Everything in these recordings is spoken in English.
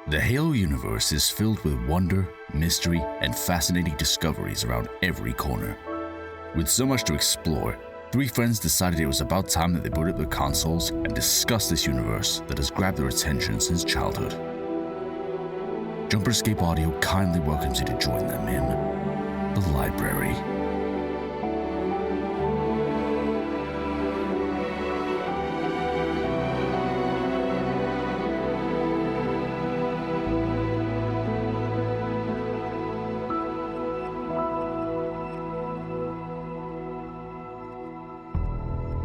The Halo universe is filled with wonder, mystery, and fascinating discoveries around every corner. With so much to explore, three friends decided it was about time that they booted up their consoles and discussed this universe that has grabbed their attention since childhood. JumperScape Audio kindly welcomes you to join them in the library.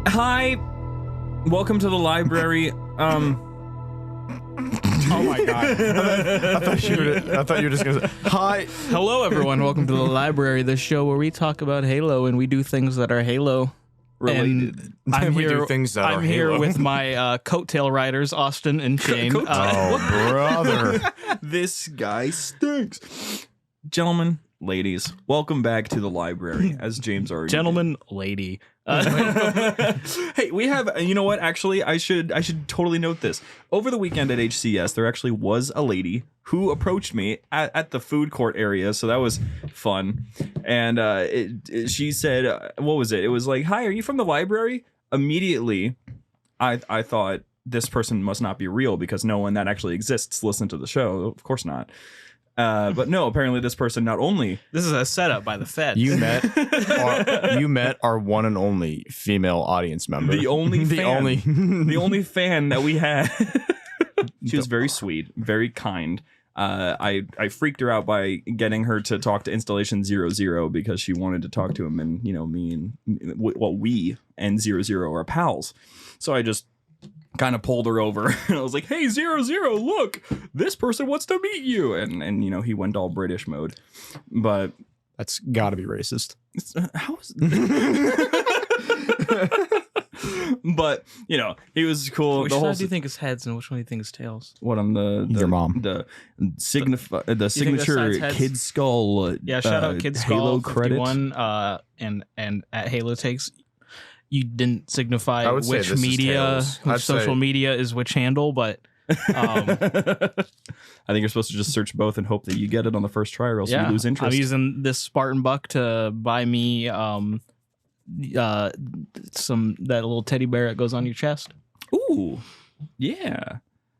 Hi, welcome to the library. Oh my god! I thought you were just gonna say hi. Hello, everyone. Welcome to the library, the show where we talk about Halo and we do things that are Halo Related. I'm We here. do things that I'm are here Halo. with my coattail riders, Austin and Shane. Oh, brother! This guy stinks. Gentlemen, ladies, welcome back to the library, as James already Gentleman, lady. Hey, we have, you know what, actually, I should totally note this. Over the weekend at HCS, there actually was a lady who approached me at the food court area, so that was fun. And she said, what was it? It was like, hi, are you from the library? Immediately, I thought this person must not be real because no one that actually exists listened to the show. Of course not. But no, apparently this person not only This is a setup by the Feds. You met our one and only female audience member. the only fan that we had. She was very sweet, very kind. I freaked her out by getting her to talk to Installation 00 because she wanted to talk to him, and me and we and 00 are pals. So I just kind of pulled her over and I was like, hey, 00, look, this person wants to meet you. And he went all British mode. But That's gotta be racist. how is but he was cool. Which the one whole do you think is heads and which one do you think is tails? what on the Your mom. the think signature the side's Kid Skull Yeah, shout out Kid Skull Halo credit. 51, and at Halo Takes, you didn't signify I would say which this is media, tails. which I'd social say- media is which handle, but I think you're supposed to just search both and hope that you get it on the first try, or else you lose interest. I'm using this Spartan buck to buy me some that little teddy bear that goes on your chest. Ooh, yeah,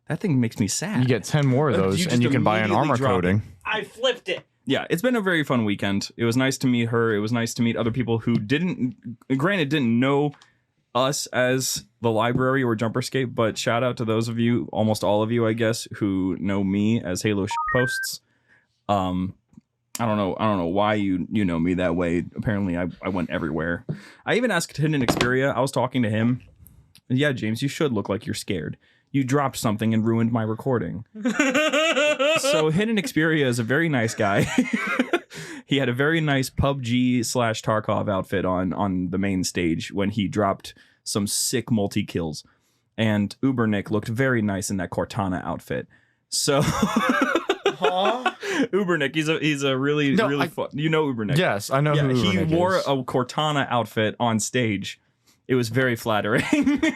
that thing makes me sad. You get 10 more of You those, just and you can buy an immediately armor drop it. coating. I flipped it. Yeah, it's been a very fun weekend. It was nice to meet her. It was nice to meet other people who didn't know us as the library or JumperScape, but shout out to those of you, almost all of you, I guess, who know me as Halo posts. I don't know why you know me that way. Apparently, I went everywhere. I even asked Hidden Xperia. I was talking to him. Yeah, James, you should look like you're scared. You dropped something and ruined my recording. So Hidden Xperia is a very nice guy. He had a very nice PUBG/Tarkov outfit on the main stage when he dropped some sick multi-kills. And Ubernick looked very nice in that Cortana outfit. So Ubernick, he's a really fun. You know Ubernick. Yes, I know. Yeah, who he Ubernick wore is. a Cortana outfit on stage. It was very flattering.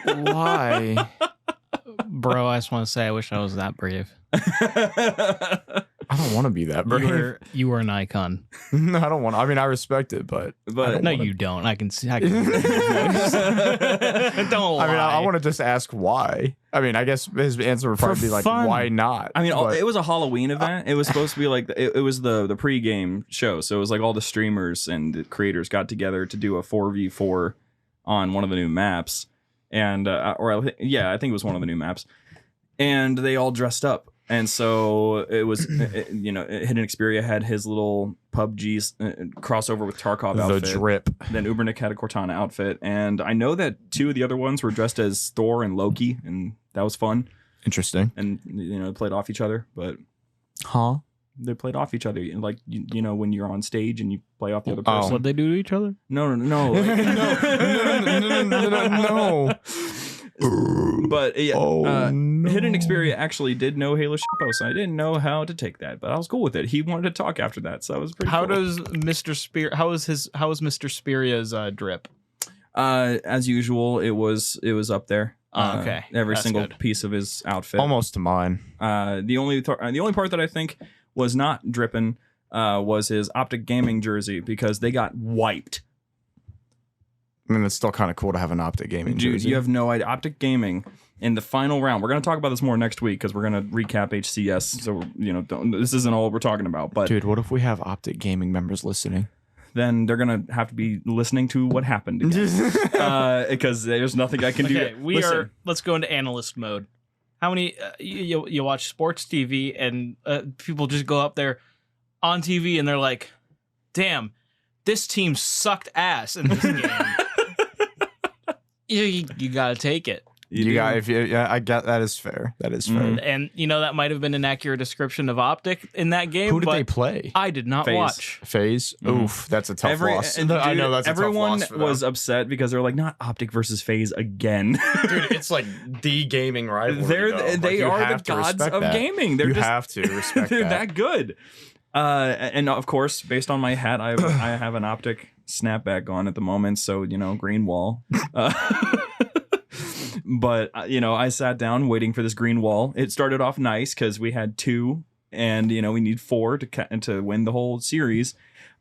Why? Bro, I just want to say I wish I was that brave. I don't want to be that brave. You were an icon. No, I don't want. I mean, I respect it, but No, you don't. I can see. Don't lie. I mean, I want to just ask why. I mean, I guess his answer would probably be like, fun. why not? I mean, But- it was a Halloween event. It was supposed to be like it was the pre-game show, so it was like all the streamers and the creators got together to do a 4v4 on one of the new maps, and I think it was one of the new maps, and they all dressed up. And so it was, Hidden Xperia had his little PUBG crossover with Tarkov the outfit. drip. Then Ubernick had a Cortana outfit, and I know that two of the other ones were dressed as Thor and Loki, and that was fun. Interesting. And played off each other, but Huh? they played off each other, and like when you're on stage and you play off the other Oh. person. What'd they do to each other? No, like, No. But yeah, no. Hidden Xperia actually did know Halo shitpost. I didn't know how to take that, but I was cool with it. He wanted to talk after that, so that was pretty. How cool. does Mr. Spear? How is Mr. Speria's drip? As usual, it was up there. Okay. Every That's single good. piece of his outfit. Almost to mine. The only part that I think was not dripping was his Optic Gaming jersey because they got wiped. I mean, it's still kind of cool to have an Optic Gaming Dude, jersey. you have no idea. Optic Gaming in the final round. We're going to talk about this more next week because we're going to recap HCS. So, this isn't all we're talking about. But Dude, what if we have Optic Gaming members listening? then they're going to have to be listening to what happened again. Because there's nothing I can do. Okay, let's go into analyst mode. How many, you watch sports TV and people just go up there on TV and they're like, damn, this team sucked ass in this game. You gotta take it. I get that is fair. That is fair. And that might have been an accurate description of Optic in that game. Who did but they play? I did not FaZe. watch. FaZe? Oof, that's a tough loss. And I know that's a tough everyone loss for them. was upset because they're like, not Optic versus FaZe again. Dude, it's like the gaming rivalry. They are the gods of gaming. They're have to respect they're that. that good. And of course, based on my hat, I have an Optic snapback on at the moment, so green wall. But I sat down waiting for this green wall. It started off nice because we had 2, and we need 4 to win the whole series.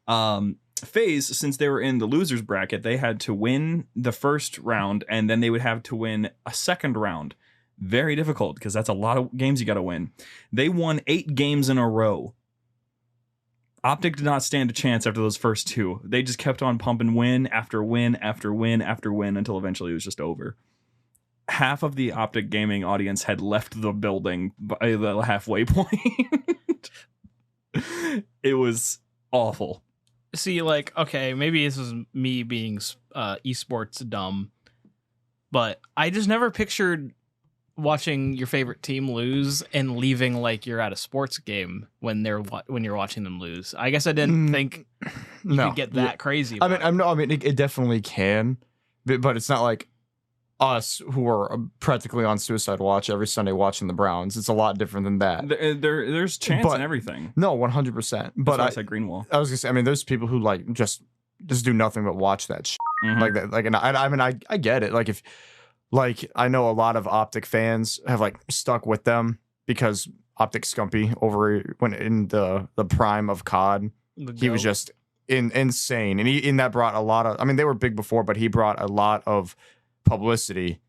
FaZe, since they were in the losers bracket, they had to win the first round, and then they would have to win a second round. Very difficult because that's a lot of games you got to win. They won 8 games in a row. Optic did not stand a chance after those first 2. They just kept on pumping win after win after win after win until eventually it was just over. Half of the Optic Gaming audience had left the building by the halfway point. It was awful. See, okay, maybe this is me being esports dumb, but I just never pictured watching your favorite team lose and leaving like you're at a sports game when you're watching them lose. I guess I didn't think you could get that crazy. It definitely can, but it's not like us who are practically on suicide watch every Sunday watching the Browns. It's a lot different than that. There's chance in everything. No, 100%. But I said green wall. I was gonna say, there's people who just do nothing but watch that shit. Mm-hmm. Like that. And I get it. Like if. I know a lot of Optic fans have stuck with them because Optic Scumpy when in the prime of COD, he was just insane, and that brought a lot of. They were big before, but he brought a lot of publicity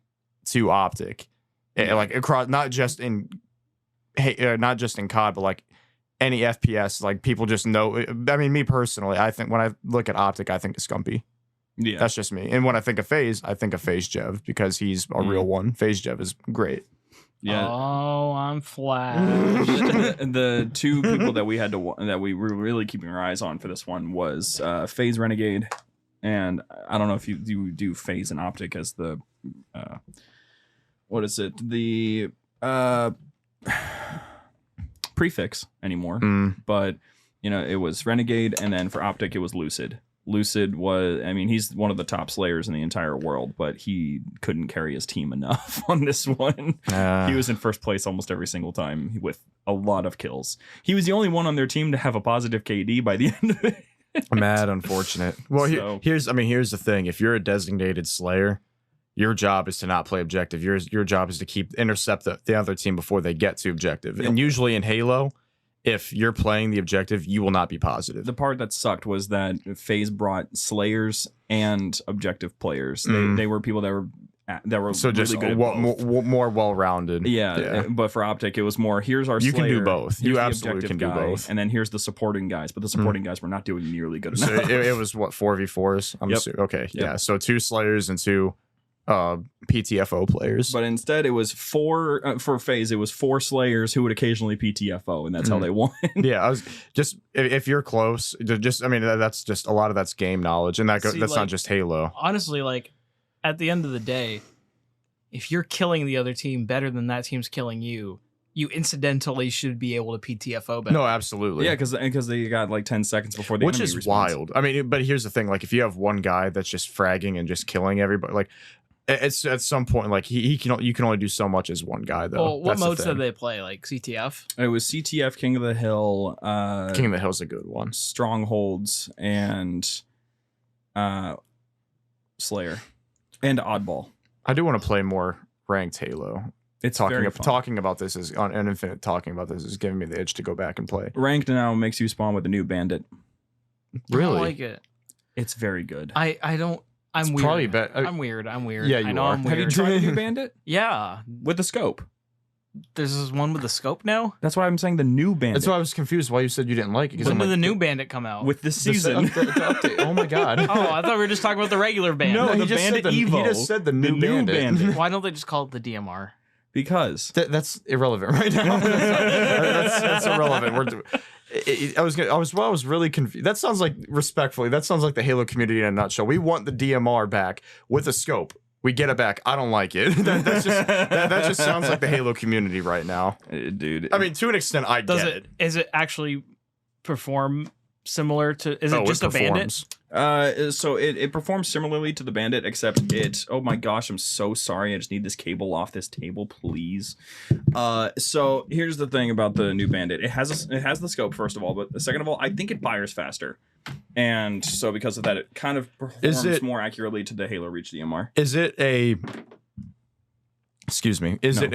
to Optic, across not just in COD, but any FPS. People just know. Me personally, I think when I look at Optic, I think of Scumpy. Yeah, that's just me. And when I think of FaZe, I think of FaZe Jev because he's a real one. FaZe Jev is great. Yeah. Oh, I'm flashed. The 2 people that we were really keeping our eyes on for this one was FaZe Renegade, and I don't know if you do FaZe and Optic as the what is it, the prefix anymore, but it was Renegade, and then for Optic it was Lucid. Lucid was, he's one of the top slayers in the entire world, but he couldn't carry his team enough on this one. He was in first place almost every single time with a lot of kills. He was the only one on their team to have a positive KD by the end of it. Mad unfortunate. Well, here's the thing. If you're a designated slayer, your job is to not play objective. Your job is to intercept the other team before they get to objective. Yep. And usually in Halo, if you're playing the objective, you will not be positive. The part that sucked was that FaZe brought slayers and objective players. They were people that were so really just good more well-rounded. Yeah, but for Optic, it was more, here's our slayer. You can do both. You absolutely can do both. And then here's the supporting guys, but the supporting guys were not doing nearly good enough. So it was, 4v4s? I'm assuming. Okay, yeah. So 2 slayers and 2 PTFO players, but instead it was 4 for FaZe. It was 4 slayers who would occasionally PTFO, and that's how they won. Yeah, I was just if you're close, that's just a lot of that's game knowledge, and that's not just Halo. Honestly, at the end of the day, if you're killing the other team better than that team's killing you, you incidentally should be able to PTFO better. No, absolutely. Yeah, because they got 10 seconds before the enemy responds. Wild. But here's the thing: if you have one guy that's just fragging and just killing everybody, it's at some point you can only do so much as one guy though. Well, what modes did they play? CTF? It was CTF, King of the Hill. King of the Hill's a good one. Strongholds and Slayer and Oddball. I do want to play more ranked Halo. It's very fun. Talking about this is on Infinite. Talking about this is giving me the itch to go back and play. Ranked now makes you spawn with a new bandit. Really? I don't like it. It's very good. I don't. I'm It's weird. probably I'm weird. I'm weird. Yeah, I you know are. I'm Have you weird. tried the new bandit Yeah. with the scope? There's this one with the scope now. That's why I'm saying the new bandit. That's why I was confused why you said you didn't like it. 'Cause When I'm did like, the new bandit come out? with the the season. update. Oh my god. Oh, I thought we were just talking about the regular bandit. No, he the just Bandit said Evo. He just said the new bandit. Why don't they just call it the DMR? Because That's irrelevant right now. that's irrelevant. I was really confused. That sounds like, respectfully, that sounds like the Halo community in a nutshell. We want the DMR back with a scope. We get it back. I don't like it. that just sounds like the Halo community right now. dude. I mean, to an extent, I get it. Is it actually perform similar to? Is it just a bandit? So it performs similarly to the bandit, except it. Oh my gosh, I'm so sorry. I just need this cable off this table, please. So here's the thing about the new bandit. It has the scope first of all, but second of all, I think it fires faster, and so because of that, it kind of performs more accurately to the Halo Reach DMR. Is it a? Excuse me. Is it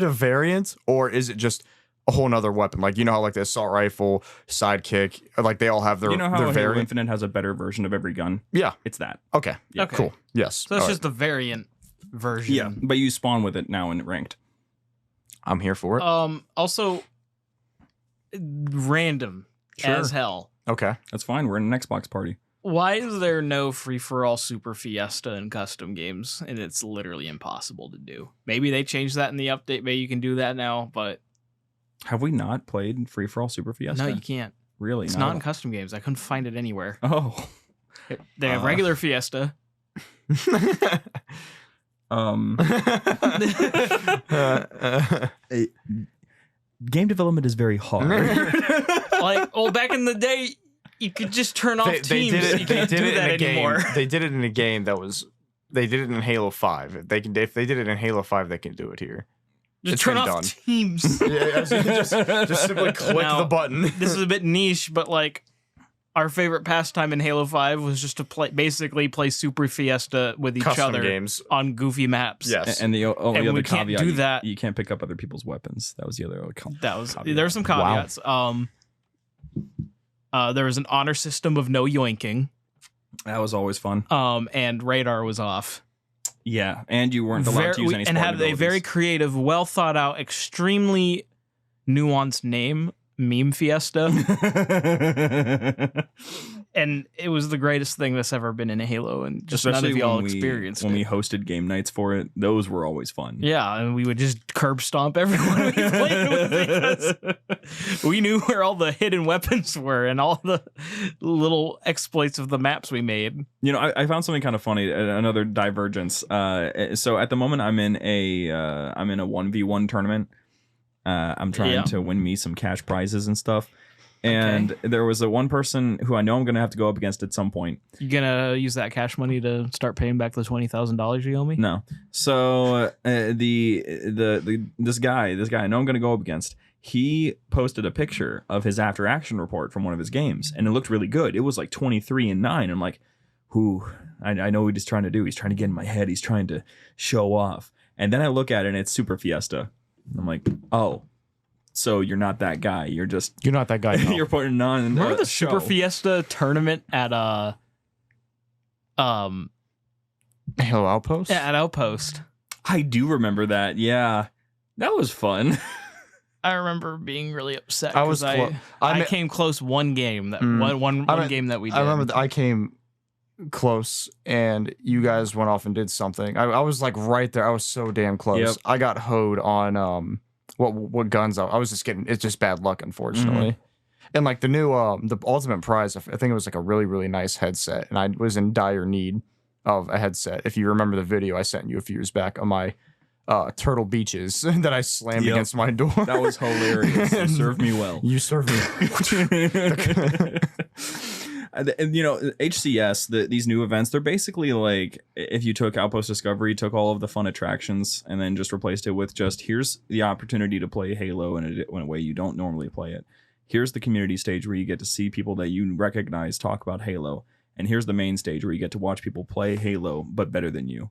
a variant or is it just a whole nother weapon? Like, you know how like the assault rifle, sidekick, like they all have their, You know how their Halo variant? Infinite has a better version of every gun? Yeah. It's that. Okay. Yeah. Okay. Cool. Yes. So it's All just the variant version. Yeah, but you spawn with it now in ranked. I'm here for it. Also, random Sure. as hell. Okay. That's fine. We're in an Xbox party. Why is there no free-for-all Super Fiesta in custom games? And it's literally impossible to do. Maybe they changed that in the update. Maybe you can do that now, but Have we not played Free for All Super Fiesta? no, you can't. Really? It's not in custom games. I couldn't find it anywhere. Oh. They have regular Fiesta. Game development is very hard. Back in the day, you could just turn off teams. You can't do that anymore. They did it in a game that was. They did it in Halo 5. If they did it in Halo 5, they can do it here. Just It's turn been off done. teams. Yeah, just simply click Now, the button. This is a bit niche, but like our favorite pastime in Halo 5 was just to basically play Super Fiesta with each Custom other games. on goofy maps. Yes. And the only And other we can't caveat, do that. you can't pick up other people's weapons. That was the other That was caveat. there were some caveats. There was an honor system of no yoinking. That was always fun. And radar was off. Yeah, and you weren't allowed to use any and spawn had a very abilities. creative, well thought out, extremely nuanced name, Meme Fiesta. And it was the greatest thing that's ever been in a Halo, and just Especially none of y'all when experienced when it. we hosted game nights for it. Those were always fun. Yeah, and we would just curb stomp everyone we played with because we knew where all the hidden weapons were and all the little exploits of the maps we made. You know, I found something kind of funny. Another divergence. So at the moment, I'm in a 1v1 tournament. I'm trying to win me some cash prizes and stuff. And there was one person who I know I'm going to have to go up against at some point. You gonna use that cash money to start paying back the $20,000 you owe me? No. So this guy I know I'm going to go up against. He posted a picture of his after action report from one of his games, and it looked really good. It was like 23-9. I'm like, I know what he's trying to do. He's trying to get in my head. He's trying to show off. And then I look at it, and it's Super Fiesta. I'm like, oh. So you're not that guy. You're not that guy. No. you're putting on. Remember the show. Super Fiesta tournament at Halo Outpost? at Outpost? I do remember that. Yeah, that was fun. I remember being really upset. I was 'cause I came close one game that one game that we did. I remember I came close and you guys went off and did something. I was like right there. I was so damn close. Yep. I got hoed on what guns I was just getting. It's just bad luck, unfortunately. And like the new the ultimate prize, I think it was like a really, really nice headset, and I was in dire need of a headset. If you remember the video I sent you a few years back on my Turtle Beaches that I slammed against my door. That was hilarious. You served me well. You served me. And you know, HCS, these new events, they're basically like if you took Outpost Discovery, took all of the fun attractions, and then just replaced it with just here's the opportunity to play Halo in a way you don't normally play it. Here's the community stage where you get to see people that you recognize talk about Halo, and here's the main stage where you get to watch people play Halo but better than you.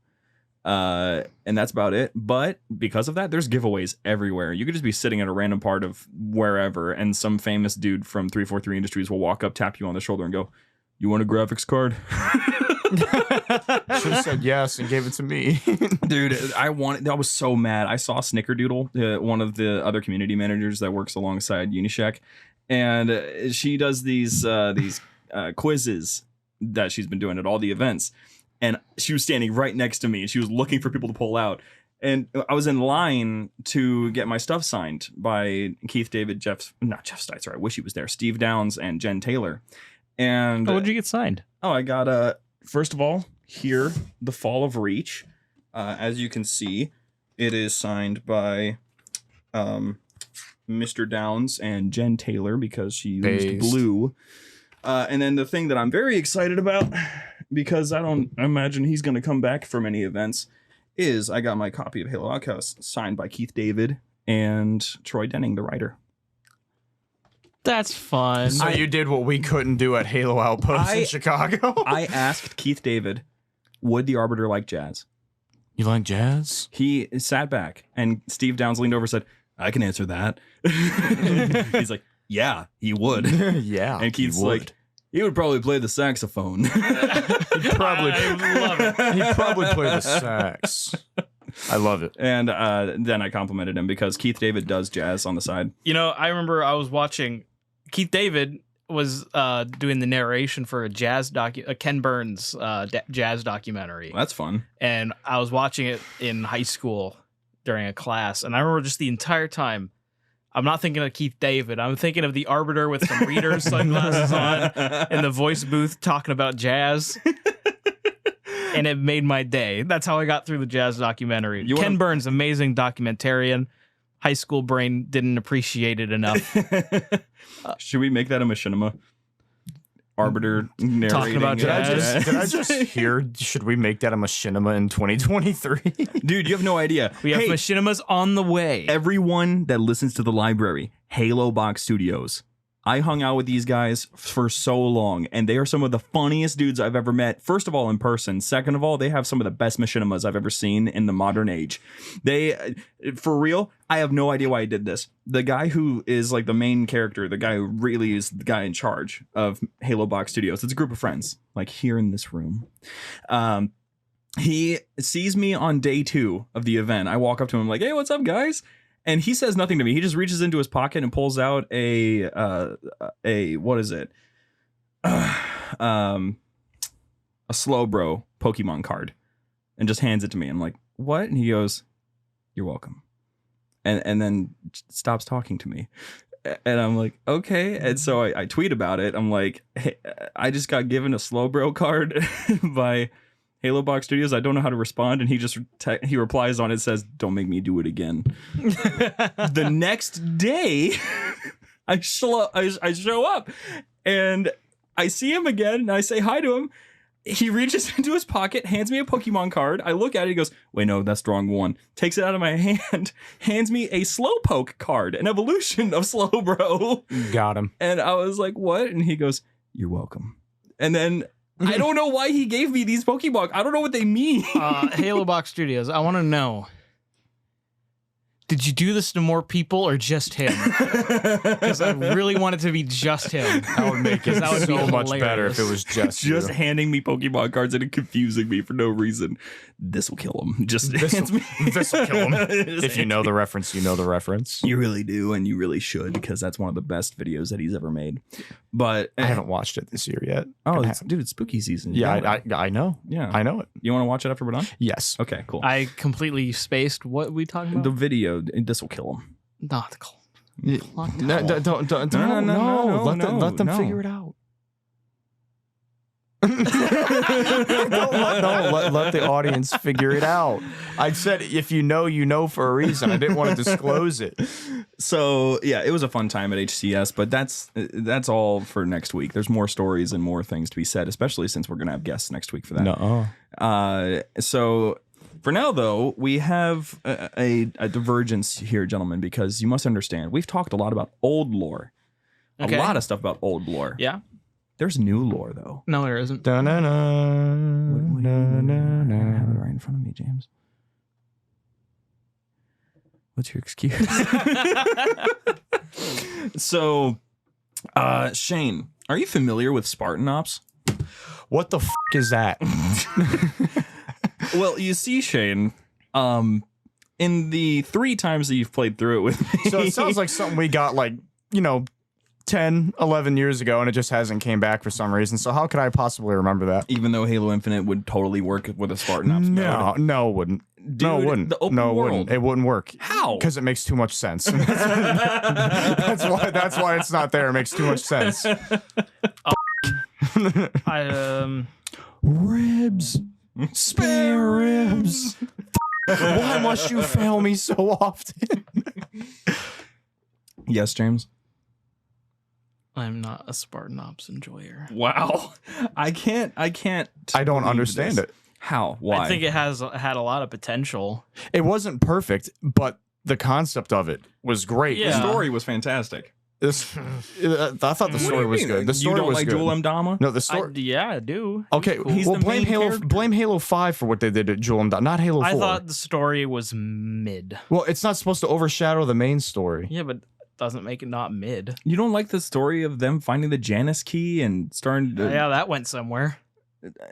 And that's about it. But because of that, there's giveaways everywhere. You could just be sitting at a random part of wherever, and some famous dude from 343 Industries will walk up, tap you on the shoulder, and go, "You want a graphics card?" Should have said yes and gave it to me. Dude, I was so mad. I saw Snickerdoodle, one of the other community managers that works alongside Unishack, and she does these quizzes that she's been doing at all the events. And she was standing right next to me, and she was looking for people to pull out. And I was in line to get my stuff signed by Keith David, not Jeff Steitzer. I wish he was there. Steve Downs and Jen Taylor. And what did you get signed? I got first of all, here, The Fall of Reach. As you can see, it is signed by Mr. Downs and Jen Taylor because she used blue. And then the thing that I'm very excited about, because I don't imagine he's going to come back for many events, is I got my copy of Halo Outcast signed by Keith David and Troy Denning, the writer. That's fun. So you did what we couldn't do at Halo Outpost in Chicago. I asked Keith David, would the Arbiter like jazz? You like jazz? He sat back, and Steve Downs leaned over and said, I can answer that. He's like, yeah, he would. Yeah. And Keith's like, he would probably play the saxophone. He'd probably love it. He'd probably play the sax. I love it. And then I complimented him because Keith David does jazz on the side. You know, I remember I was watching Keith David was doing the narration for a Ken Burns jazz documentary. Well, that's fun. And I was watching it in high school during a class, and I remember just the entire time, I'm not thinking of Keith David. I'm thinking of the Arbiter with some reader sunglasses on in the voice booth talking about jazz. And it made my day. That's how I got through the jazz documentary. Ken Burns, amazing documentarian. High school brain didn't appreciate it enough. Should we make that a machinima? Arbiter narrating. Talking about jazz. Did I just hear, should we make that a machinima in 2023? Dude, you have no idea. We have machinimas on the way. Everyone that listens to the library, Halo Box Studios. I hung out with these guys for so long, and they are some of the funniest dudes I've ever met. First of all, in person. Second of all, they have some of the best machinimas I've ever seen in the modern age. They, for real, I have no idea why I did this. The guy who is like the main character, the guy who really is the guy in charge of Halo Box Studios, it's a group of friends, like here in this room. He sees me on day 2 of the event. I walk up to him like, hey, what's up, guys? And he says nothing to me. He just reaches into his pocket and pulls out a what is it? A Slowbro Pokemon card and just hands it to me. I'm like, what? And he goes, you're welcome. And then stops talking to me. And I'm like, okay. And so I tweet about it. I'm like, hey, I just got given a Slowbro card by Halo Box Studios. I don't know how to respond, and he just he replies on it, says, "Don't make me do it again." The next day, I show up, and I see him again, and I say hi to him. He reaches into his pocket, hands me a Pokemon card. I look at it, he goes, "Wait, no, that's the wrong one." Takes it out of my hand, hands me a Slowpoke card, an evolution of Slowbro. Got him. And I was like, "What?" And he goes, "You're welcome." And then I don't know why he gave me these Pokemon. I don't know what they mean. Halo Box Studios, I want to know, did you do this to more people or just him? Because I really want it to be just him. That would make it so much better if it was just you. Handing me Pokemon cards and confusing me for no reason. This will kill him. Just this will kill him. If you know the reference, you know the reference. You really do, and you really should, because that's one of the best videos that he's ever made. But I haven't watched it this year yet. Oh, dude, it's spooky season. Yeah, I know. Yeah, I know it. You want to watch it after we're done? Yes. Okay, cool. I completely spaced. What we talking about? The video. This will kill him. Not cool. No, don't. Let them figure it out. Let the audience figure it out. I said, if you know for a reason. I didn't want to disclose it. So yeah, it was a fun time at HCS, but that's all for next week. There's more stories and more things to be said, especially since we're gonna have guests next week for that. No. So for now, though, we have a divergence here, gentlemen, because you must understand we've talked a lot about old lore, a lot of stuff about old lore. Yeah. There's new lore though. No, there isn't. Da-na-na, I da-na-na. have it right in front of me, James. What's your excuse? So, Shane, are you familiar with Spartan Ops? What the is that? Well, you see, Shane, in the 3 times that you've played through it with me. So it sounds like something we got 10, 11 years ago, and it just hasn't came back for some reason. So how could I possibly remember that? Even though Halo Infinite would totally work with a Spartan Ops mode. No, it wouldn't. Dude, no, it wouldn't. the open no, it world. wouldn't. It wouldn't work. How? Because it makes too much sense. That's why it's not there. It makes too much sense. Ribs. Spare ribs. Why must you fail me so often? Yes, James? I'm not a Spartan Ops enjoyer. Wow. I can't. I don't believe understand this. it. How? Why? I think it had a lot of potential. It wasn't perfect, but the concept of it was great. Yeah. The story was fantastic. I thought the story was good. The story you don't was like good. Joel M. Dama? No, the story. Yeah, I do. Okay, He's well, the blame main Halo. character. Blame Halo 5 for what they did to Joel and not Halo 4. I thought the story was mid. Well, it's not supposed to overshadow the main story. Yeah, but doesn't make it not mid. You don't like the story of them finding the Janus key and starting to... Yeah, that went somewhere.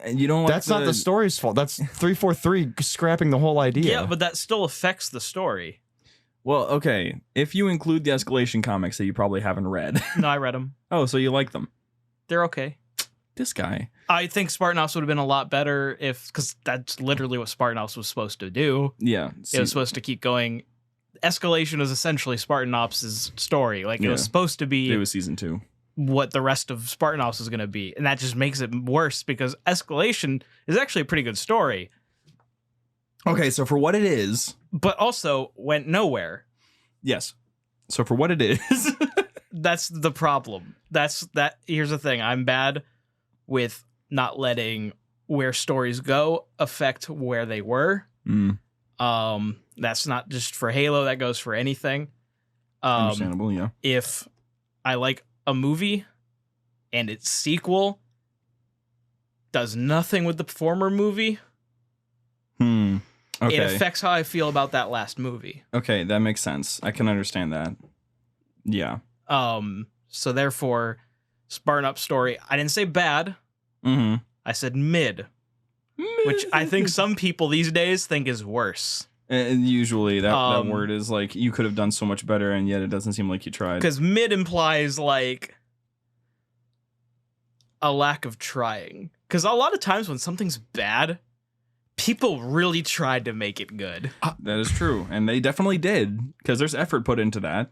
And you don't like That's not the story's fault. That's 343 scrapping the whole idea. Yeah, but that still affects the story. Well, okay. If you include the Escalation comics that you probably haven't read. No, I read them. Oh, so you like them. They're okay. This guy. I think Spartan Ops would have been a lot better because that's literally what Spartan Ops was supposed to do. Yeah. It was supposed to keep going. Escalation is essentially Spartan Ops' story. Like, it was supposed to be It was season 2. what the rest of Spartan Ops is going to be. And that just makes it worse because Escalation is actually a pretty good story, Okay, so for what it is... but also went nowhere. Yes. So for what it is... That's the problem. Here's the thing. I'm bad with not letting where stories go affect where they were. That's not just for Halo. That goes for anything. Understandable, yeah. If I like a movie and its sequel does nothing with the former movie, Okay. it affects how I feel about that last movie. Okay, that makes sense. I can understand that. Yeah. So therefore, Spartan Up story, I didn't say bad. Mm-hmm. I said mid, which I think some people these days think is worse. And usually that word is like, you could have done so much better, and yet it doesn't seem like you tried. Because mid implies like a lack of trying. Because a lot of times when something's bad, people really tried to make it good. That is true. And they definitely did, because there's effort put into that.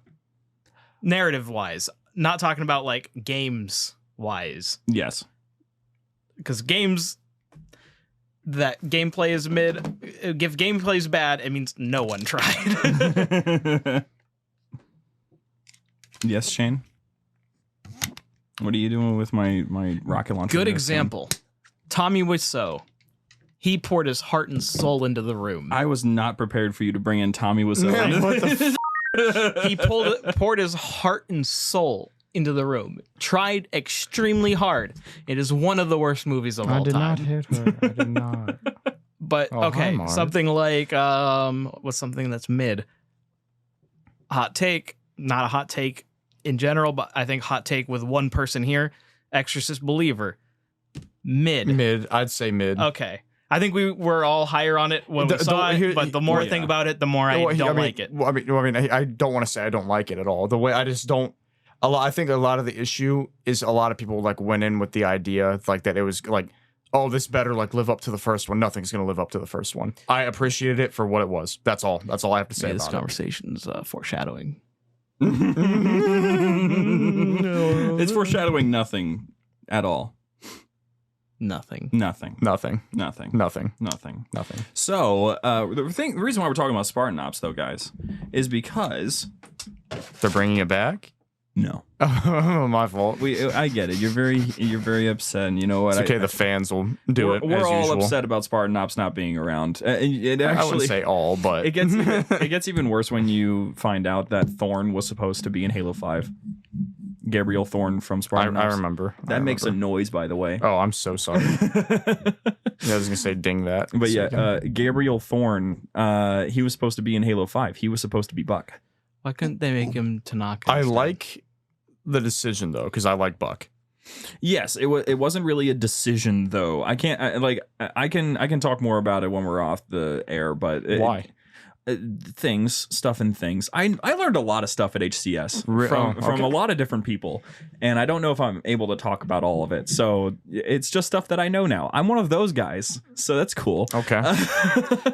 Narrative wise, not talking about like games wise. Yes. Because games that gameplay is mid, if gameplay is bad, it means no one tried. Yes, Shane? What are you doing with my rocket launcher? Good there, example. Tommy Wiseau. He poured his heart and soul into the room. I was not prepared for you to bring in Tommy Wiseau. Man, what the He poured his heart and soul into the room. Tried extremely hard. It is one of the worst movies of all time. hit her. I did not. But Oh, okay, hi, Mark. something like what's something that's mid? Hot take, not a hot take in general, but I think hot take with one person here. Exorcist Believer, mid. Mid. I'd say mid. Okay. I think we were all higher on it when we saw it, but the more I think about it, the more I don't like it. I don't want to say I don't like it at all. The way I just don't. I think a lot of the issue is a lot of people like went in with the idea like that it was like, oh, this better like live up to the first one. Nothing's gonna live up to the first one. I appreciated it for what it was. That's all. That's all I have to say This about it. conversation's foreshadowing. It's foreshadowing nothing at all. Nothing. Nothing. Nothing. Nothing. Nothing. Nothing. Nothing. So, the reason why we're talking about Spartan Ops, though, guys, is because... They're bringing it back. No. My fault. I get it. You're very upset, and you know what? It's okay. The fans will do it. We're as all usual. upset about Spartan Ops not being around. It I actually, wouldn't say all, but it gets even worse when you find out that Thorn was supposed to be in Halo 5. Gabriel Thorne from Spartan. I remember. That makes a noise, by the way. Oh, I'm so sorry. I was gonna say ding that. But yeah, Gabriel Thorne, he was supposed to be in Halo 5. He was supposed to be Buck. Why couldn't they make him Tanaka? I instead? like the decision though, because I like Buck. Yes, it wasn't really a decision though. I can talk more about it when we're off the air, but Why? Stuff and things. I learned a lot of stuff at HCS from a lot of different people, and I don't know if I'm able to talk about all of it. So it's just stuff that I know now. I'm one of those guys, so that's cool. Okay.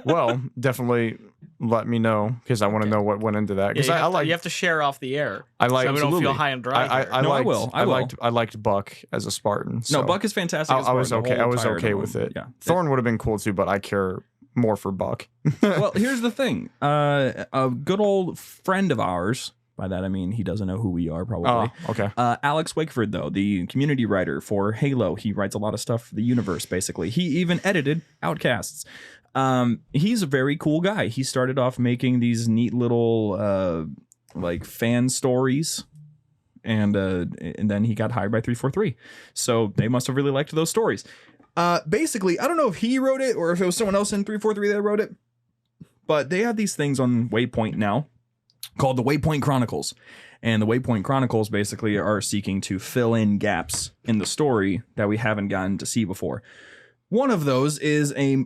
Well, definitely let me know because I want to know what went into that. Because you have to share off the air. I like. So we don't feel high and dry. I liked Buck as a Spartan. So no, Buck is fantastic. I was okay. I was okay with it. Yeah, Thorne would have been cool too, but I care more for Buck. Well, here's the thing. A good old friend of ours, by that I mean he doesn't know who we are probably. Oh, okay. Alex Wakeford, though, the community writer for Halo, he writes a lot of stuff for the universe, basically. He even edited Outcasts. He's a very cool guy. He started off making these neat little like fan stories, and then he got hired by 343. So they must have really liked those stories. Basically, I don't know if he wrote it or if it was someone else in 343 that wrote it, but they have these things on Waypoint now called the Waypoint Chronicles. And the Waypoint Chronicles basically are seeking to fill in gaps in the story that we haven't gotten to see before. One of those is a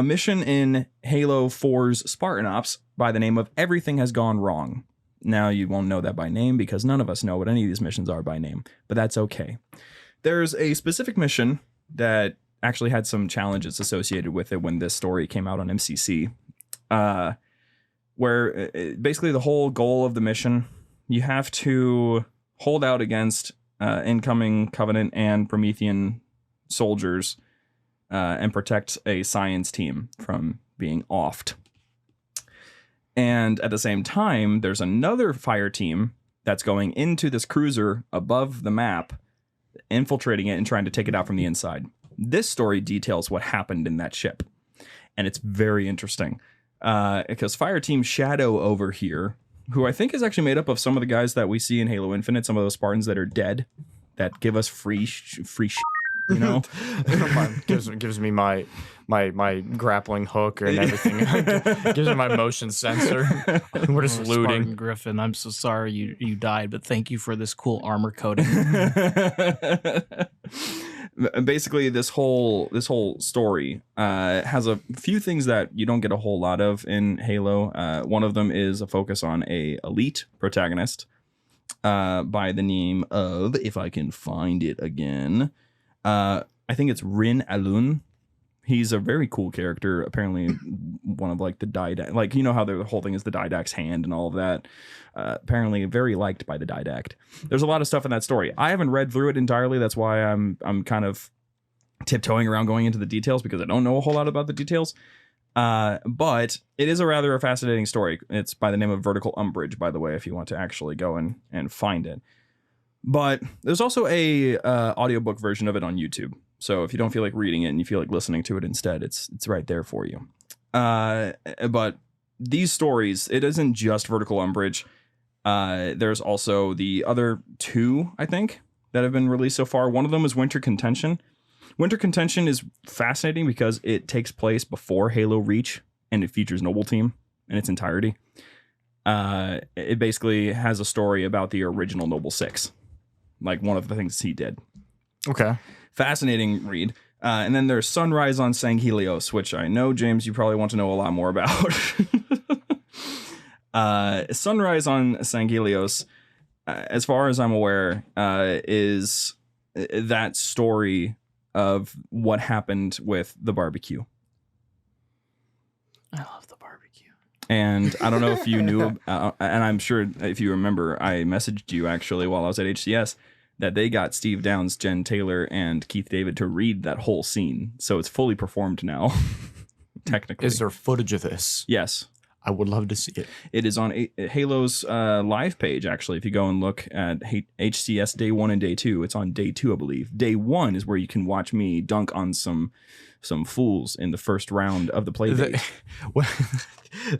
mission in Halo 4's Spartan Ops by the name of Everything Has Gone Wrong. Now, you won't know that by name because none of us know what any of these missions are by name, but that's okay. There's a specific mission that actually had some challenges associated with it when this story came out on MCC, where basically the whole goal of the mission, you have to hold out against incoming Covenant and Promethean soldiers and protect a science team from being offed. And at the same time, there's another fire team that's going into this cruiser above the map, infiltrating it and trying to take it out from the inside. This story details what happened in that ship, and it's very interesting because Fire Team Shadow over here, who I think is actually made up of some of the guys that we see in Halo Infinite, some of those Spartans that are dead, that give us free you know, gives me my grappling hook and everything. Gives me my motion sensor. We're just looting. Spartan Griffin, I'm so sorry you died, but thank you for this cool armor coating. Basically, this whole story has a few things that you don't get a whole lot of in Halo. One of them is a focus on a elite protagonist by the name of, if I can find it again, I think it's Rin Alun. He's a very cool character. Apparently, one of like the Didact, like you know how the whole thing is the Didact's hand and all of that. Apparently, very liked by the Didact. There's a lot of stuff in that story. I haven't read through it entirely. That's why I'm kind of tiptoeing around going into the details because I don't know a whole lot about the details. But it is a rather fascinating story. It's by the name of Vertical Umbrage, by the way, if you want to actually go and find it. But there's also a audiobook version of it on YouTube. So if you don't feel like reading it and you feel like listening to it instead, it's right there for you. But these stories, it isn't just Vertical Umbrage. There's also the other two, I think, that have been released so far. One of them is Winter Contention. Winter Contention is fascinating because it takes place before Halo Reach and it features Noble Team in its entirety. It basically has a story about the original Noble Six, like one of the things he did. Okay. Fascinating read. And then there's Sunrise on Sanghelios, which I know, James, you probably want to know a lot more about. Sunrise on Sanghelios, as far as I'm aware, is that story of what happened with the barbecue. I love the barbecue. And I don't know if you knew, and I'm sure if you remember, I messaged you actually while I was at HCS, that they got Steve Downs, Jen Taylor, and Keith David to read that whole scene. So it's fully performed now, technically. Is there footage of this? Yes. I would love to see it. It is on Halo's live page, actually. If you go and look at HCS Day 1 and Day 2, it's on Day 2, I believe. Day 1 is where you can watch me dunk on some fools in the first round of the play date.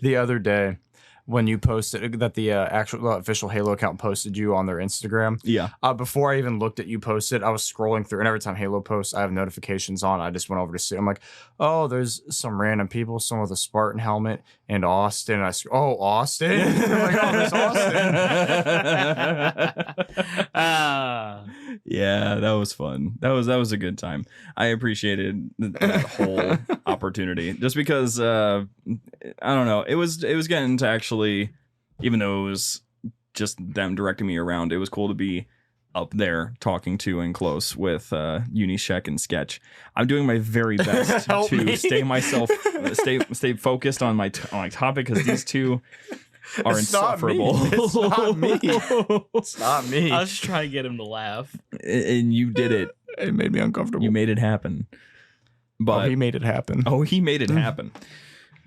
The other day, when you posted that the actual official Halo account posted you on their Instagram. Yeah. Before I even looked at you posted, I was scrolling through, and every time Halo posts, I have notifications on. I just went over to see. I'm like, oh, there's some random people, some with a Spartan helmet, and Austin. And Austin. I'm like, oh, there's Austin. Yeah, that was fun. That was a good time. I appreciated that whole opportunity just because I don't know. It was getting to actually, even though it was just them directing me around, it was cool to be up there talking to and close with Unishek and Sketch. I'm doing my very best to stay focused on my topic because these two are insufferable. It's not me. It's not me. I was just trying to get him to laugh. And you did it. It made me uncomfortable. You made it happen. But he made it happen. he made it happen.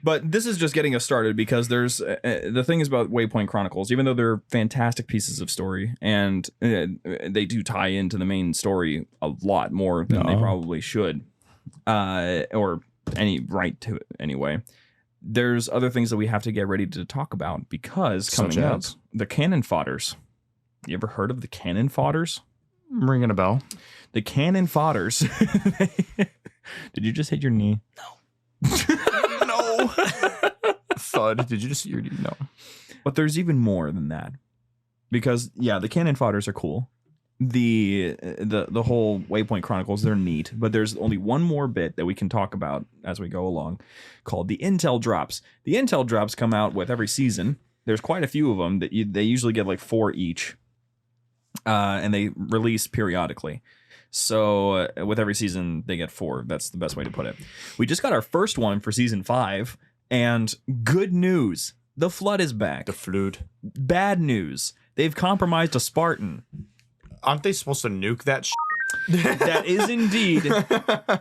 But this is just getting us started because there's the thing is about Waypoint Chronicles, even though they're fantastic pieces of story and they do tie into the main story a lot more than they probably should, or any right to it anyway. There's other things that we have to get ready to talk about because coming up, the cannon fodders. You ever heard of the cannon fodders? I'm ringing a bell. The cannon fodders. Did you just hit your knee? No. No. Thud. Did you just hear? No. But there's even more than that. Because, yeah, the cannon fodders are cool. The whole Waypoint Chronicles, they're neat. But there's only one more bit that we can talk about as we go along called the Intel Drops. The Intel Drops come out with every season. There's quite a few of them. They usually get like 4 each. And they release periodically. So with every season, they get 4. That's the best way to put it. We just got our first one for season 5. And good news. The Flood is back. The Flood. Bad news. They've compromised a Spartan. Aren't they supposed to nuke that That is indeed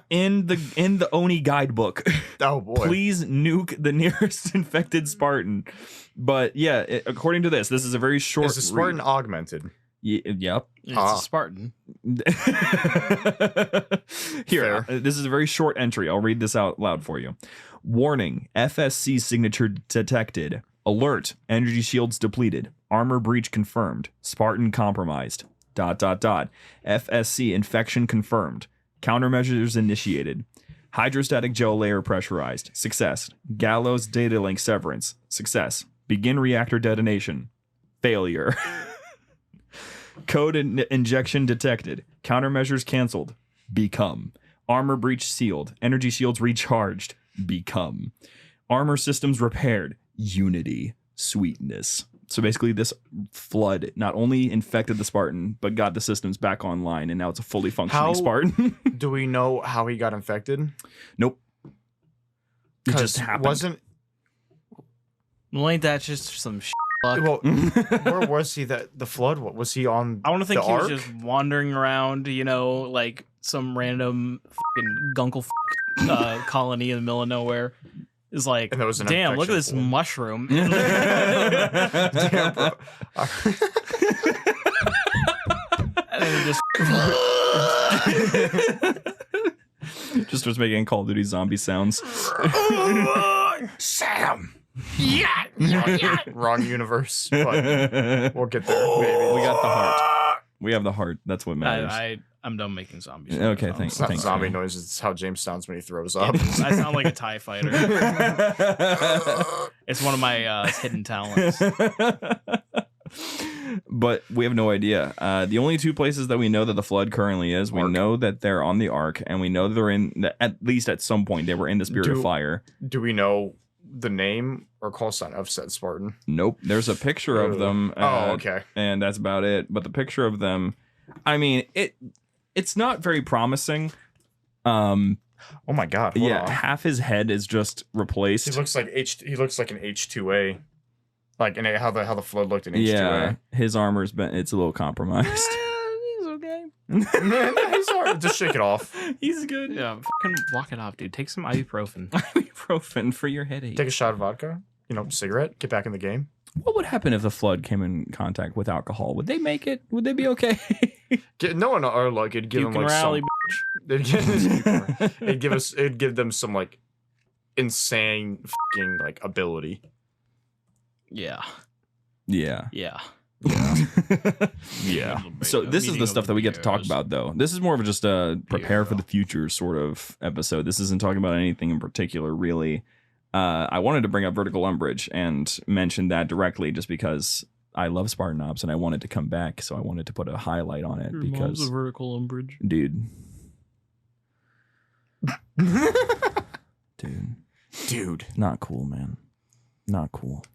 in the Oni guidebook. Oh, boy. Please nuke the nearest infected Spartan. But yeah, according to this is a very short Is the Spartan read. augmented? Yep. It's a Spartan. Here, this is a very short entry. I'll read this out loud for you. Warning, FSC signature detected. Alert, energy shields depleted. Armor breach confirmed. Spartan compromised. ... FSC infection confirmed. Countermeasures initiated. Hydrostatic gel layer pressurized. Success. Gallows data link severance. Success. Begin reactor detonation. Failure. Code injection detected. Countermeasures canceled. Become. Armor breach sealed. Energy shields recharged. Become. Armor systems repaired. Unity. Sweetness. So basically this flood not only infected the Spartan, but got the systems back online, and now it's a fully functioning Spartan. Do we know how he got infected? Nope. It just happened. Well, ain't that just some luck? Well, where was he? The Flood? What was he on? I want to think the he Ark? was just wandering around, like some random fucking gunkle colony in the middle of nowhere. Is like, And there was an damn, look at this infection mushroom. Damn, bro. And then just Just starts making Call of Duty zombie sounds. Sam. Yeah. Wrong universe. But we'll get there. Maybe. We got the heart. We have the heart. That's what matters. I'm done making zombies. Okay, sounds. thanks. It's not Thanks, zombie man. noises. It's how James sounds when he throws up. I sound like a TIE fighter. It's one of my hidden talents. But we have no idea. The only 2 places that we know that the Flood currently is, we Ark. know that they're on the Ark, and we know that they're in, at least at some point, they were in the Spirit of Fire. Do we know the name or call sign of said Spartan? Nope. There's a picture of them. Okay. And that's about it. But the picture of them, I mean, it's not very promising. Oh my God. Hold on. Half his head is just replaced. He looks like an H2A. Like how the Flood looked in H2A. Yeah, his armor's it's a little compromised. He's okay. He's hard. Just shake it off. He's good. Yeah, fucking walk it off, dude. Take some ibuprofen. Ibuprofen for your headache. Take a shot of vodka. Cigarette. Get back in the game. What would happen if the Flood came in contact with alcohol? Would they make it? Would they be okay? No one or like it'd give You them can like rally, some. It'd give them some like insane fucking like ability. Yeah. Yeah. Yeah. Yeah. So this is the stuff that we get to talk about, though. This is more of just a prepare for the future sort of episode. This isn't talking about anything in particular, really. I wanted to bring up Vertical Umbrage and mention that directly just because I love Spartan Ops and I wanted to come back, so I wanted to put a highlight on it. Your because mom's a Vertical Umbrage. Dude. Not cool, man. Not cool.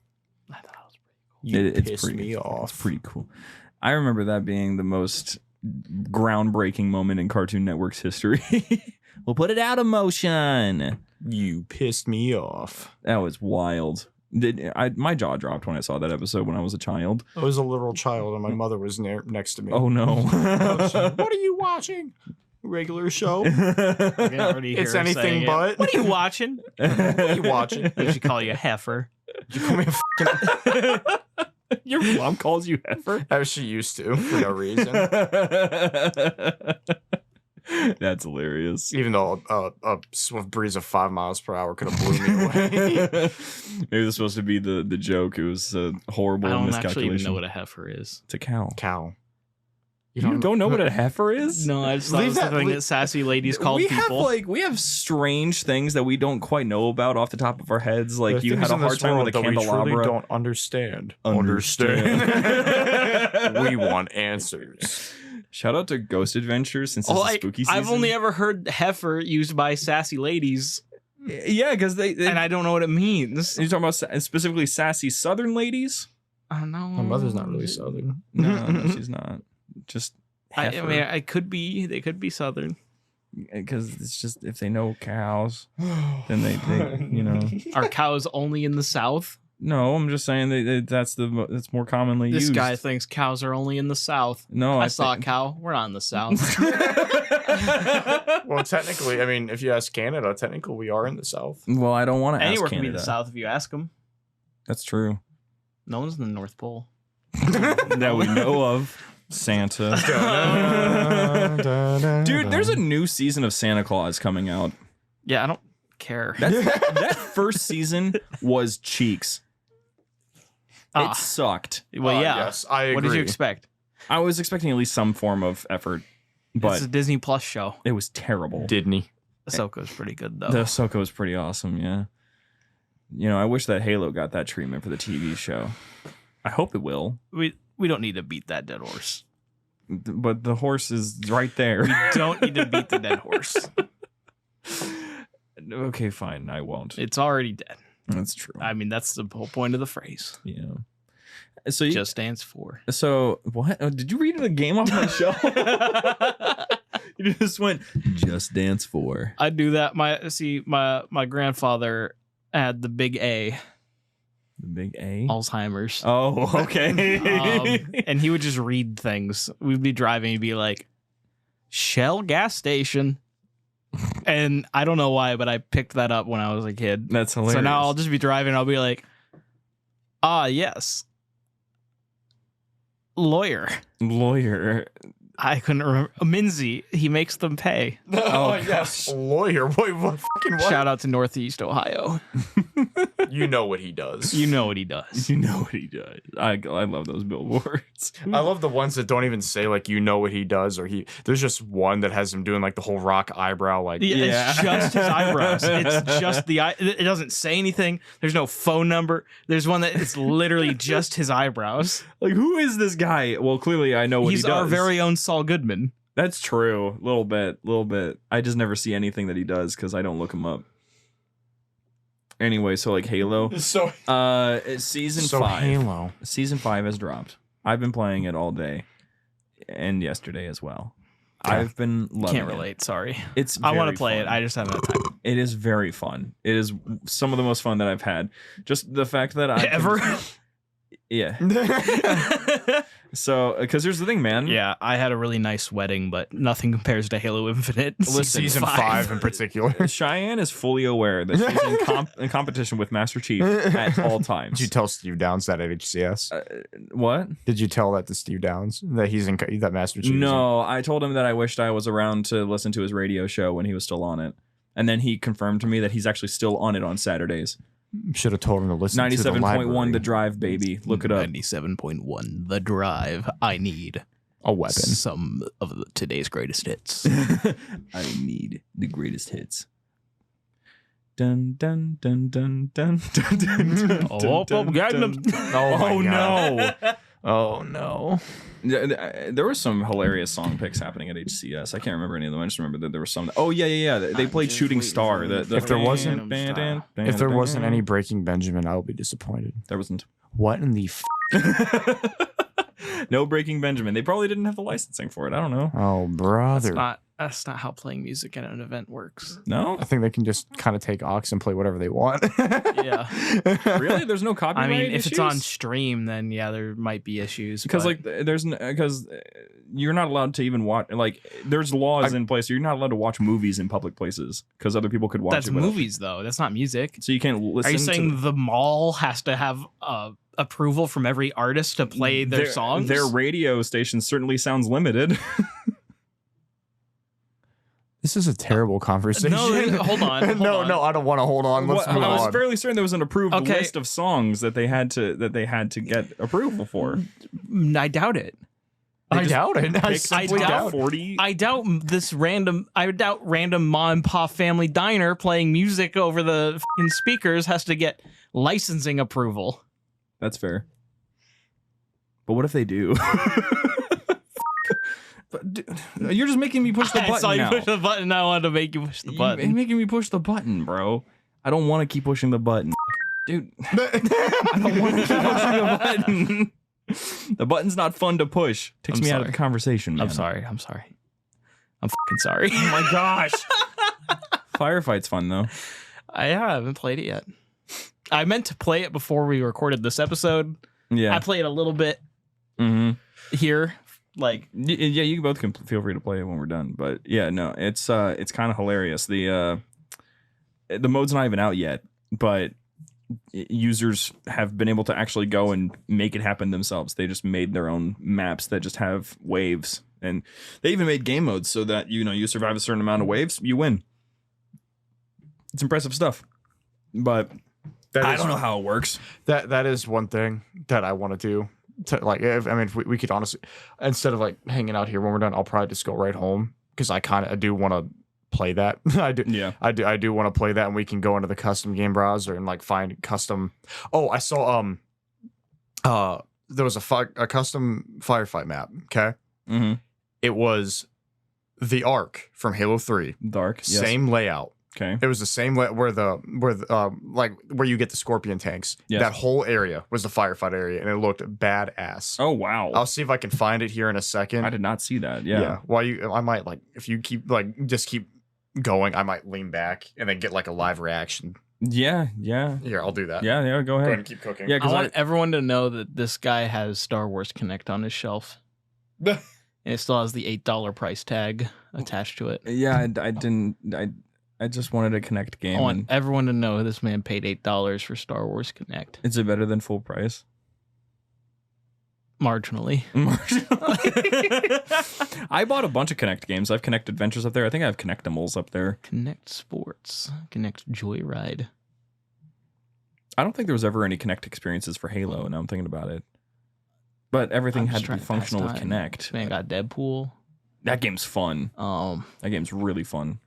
I thought it was pretty You pissed me off. It's pretty cool. I remember that being the most groundbreaking moment in Cartoon Network's history. We'll put it out of motion. You pissed me off. That was wild. My jaw dropped when I saw that episode when I was a child. I was a literal child and my mother was next to me. Oh no. What are you watching? Regular show? It's anything but. What are you watching? What are you watching? They should call you a heifer. You call me a fucking... Your mom calls you heifer? As she used to, for no reason. That's hilarious. Even though a swift breeze of 5 miles per hour could have blew me away. Maybe that's supposed to be the joke. It was a horrible I don't miscalculation. actually even know what a heifer is. It's a cow. Cow. You don't know what a heifer is? No, I just thought it was something that sassy ladies called people. We have strange things that we don't quite know about off the top of our heads. Like you had a hard time with a candelabra. We truly don't understand. Understand. We want answers. Shout out to Ghost Adventures since it's spooky season. I've only ever heard heifer used by sassy ladies. Yeah, because they and I don't know what it means. You're talking about specifically sassy Southern ladies? I don't know. My mother's not really Southern. No, she's not. Just I mean, I could be. They could be Southern. Because it's just if they know cows, then they you know. Are cows only in the South? No, I'm just saying that's more commonly used. This guy thinks cows are only in the South. No, I saw a cow. We're not in the South. Well, technically, I mean, if you ask Canada, technically we are in the South. Well, I don't want to ask Anywhere Canada. can be the South if you ask them. That's true. No one's in the North Pole. That we know of. Santa. Dude, there's a new season of Santa Claus coming out. Yeah, I don't care. That first season was cheeks. It sucked. Well, yeah. Yes, I agree. What did you expect? I was expecting at least some form of effort, but It's a Disney Plus show. it was terrible. Disney. Ahsoka's pretty good, though. The Ahsoka was pretty awesome, yeah. You know, I wish that Halo got that treatment for the TV show. I hope it will. We don't need to beat that dead horse. But the horse is right there. We don't need to beat the dead horse. Okay, fine. I won't. It's already dead. That's true. I mean, that's the whole point of the phrase. Yeah. So you, Just Dance 4. So what? Oh, did you read the game off my show? You just went Just Dance 4. I do that. My grandfather had the big A, The big A. Alzheimer's. Oh, okay. And he would just read things. We'd be driving, he'd be like, Shell gas station. And I don't know why, but I picked that up when I was a kid. That's hilarious. So now I'll just be driving, I'll be like, yes. Lawyer. I couldn't remember. Minzy, he makes them pay. Oh, yes. Lawyer. Wait, what? Fucking what? Shout out to Northeast Ohio. You know what he does. You know what he does. You know what he does. I love those billboards. I love the ones that don't even say like you know what he does or he. There's just one that has him doing like the whole rock eyebrow like. Yeah. It's just his eyebrows. It's just the eye. It doesn't say anything. There's no phone number. There's one that it's literally just his eyebrows. Like, who is this guy? Well, clearly I know what He's he does. our very own Saul Goodman. That's true. A little bit. I just never see anything that he does because I don't look him up. Anyway, so like Halo. So Season 5. Halo. Season 5 has dropped. I've been playing it all day and yesterday as well. Yeah. I've been loving Can't it. relate. Sorry. It's I want very to play it. fun. I just haven't had time. It is very fun. It is some of the most fun that I've had. Just the fact that I Ever? Yeah. So, because here's the thing, man. Yeah, I had a really nice wedding, but nothing compares to Halo Infinite. Listen, Season 5 in particular. Cheyenne is fully aware that she's in competition with Master Chief at all times. Did you tell Steve Downs that at HCS? What? Did you tell that to Steve Downs that he's in that Master Chief? No, I told him that I wished I was around to listen to his radio show when he was still on it. And then he confirmed to me that he's actually still on it on Saturdays. Should have told him to listen to the 97.1 library. The Drive, baby. Look it up. 97.1 The Drive. I need A weapon. some of today's greatest hits. I need the greatest hits. Dun dun dun dun dun dun dun. dun, Oh, dun, Gangnam- dun. Oh, my Oh God. no! Oh no. There were some hilarious song picks happening at HCS. I can't remember any of them. I just remember that there was some. Oh yeah. They I'm played just Shooting waiting Star. for The If there wasn't- If there wasn't any any, Breaking Benjamin, I would be disappointed. there wasn't. What in the No Breaking Benjamin. They probably didn't have the licensing for it. I don't know. Oh, brother. That's not how playing music at an event works. No, I think they can just kind of take aux and play whatever they want. Yeah. really? There's no I copyright. mean, if it's on issues? stream, then yeah, there might be issues. Because but like there's because you're not allowed to even watch, like there's laws in place. You're not allowed to watch movies in public places because other people could watch that's it. without- movies though. That's not music. So you can't listen. Are you to saying the mall has to have approval from every artist to play their songs? Their radio station certainly sounds limited. This is a terrible conversation. No, hold on, hold no, on. no, I don't want to hold on. Let's What- move I was on. fairly certain there was an approved Okay. list of songs that they had to get approval for. I doubt it. I doubt it. I Pick simply doubt doubt it. 40. I doubt random mom and pop family diner playing music over the fucking speakers has to get licensing approval. That's fair. But what if they do? But dude, you're just making me push the I saw button you now. push the button. I wanted to make you push the You're button. making me push the button, bro. I don't want to keep pushing the button. Dude, I don't want to keep pushing the button. The button's not fun to push. Takes I'm me out of sorry. the conversation, man. I'm sorry. I'm fucking sorry. Oh my gosh. Firefight's fun though. I haven't played it yet. I meant to play it before we recorded this episode. Yeah. I played a little bit Mm-hmm. here. Like, Yeah, you both can feel free to play it when we're done. But yeah, no, it's kind of hilarious. The mode's not even out yet, but users have been able to actually go and make it happen themselves. They just made their own maps that just have waves, and they even made game modes so that you survive a certain amount of waves, you win. It's impressive stuff, but I don't know how it works. That is one thing that I want to do. If we could honestly, instead of like hanging out here when we're done, I'll probably just go right home because I do want to play that. I do. Yeah. I do want to play that, and we can go into the custom game browser and like find custom. Oh, I saw there was a custom firefight map. Okay, Mm-hmm. it was the Arc from Halo 3. Dark. Yes. Same layout. Okay. It was the same where you get the Scorpion tanks. Yes. That whole area was the firefight area, and it looked badass. Oh wow. I'll see if I can find it here in a second. I did not see that. Yeah. I might if you keep just keep going, I might lean back and then get like a live reaction. Yeah. Here, I'll do that. Yeah. Go Go ahead ahead. and keep cooking. Yeah, I because want everyone to know that this guy has Star Wars Connect on his shelf. And it still has the $8 price tag attached to it. I just wanted a Connect game. I want And everyone to know this man paid $8 for Star Wars Connect. is it better than full price? Marginally. I bought a bunch of Connect games. I have Connect Adventures up there. I think I have Connectimals up there. Connect Sports. Connect Joyride. I don't think there was ever any Connect experiences for Halo, and now I'm thinking about it. But everything I'm had just to be trying to pass functional with time. Connect. This man got Deadpool. That game's fun. That game's really fun.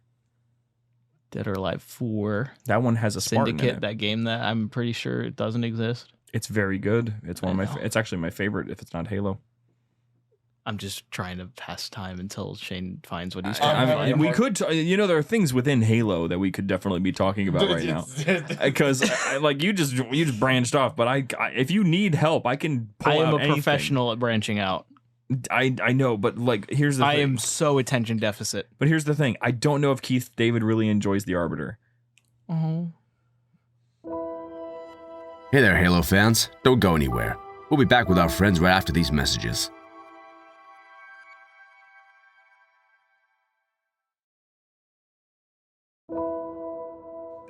Dead or Alive 4. That one has a Spartan in Syndicate, it. that game that I'm pretty sure it doesn't exist. It's very good. It's one of I my. know. It's actually my favorite. If it's not Halo, I'm just trying to pass time until Shane finds what he's I trying to mean, find. we could. There are things within Halo that we could definitely be talking about right now. Because like you just branched off, but I if you need help, I can. Pull I am out a anything. professional at branching out. I know, but like here's the I thing. am so attention deficit. But here's the thing. I don't know if Keith David really enjoys the Arbiter. Oh. Hey there, Halo fans. Don't go anywhere. We'll be back with our friends right after these messages.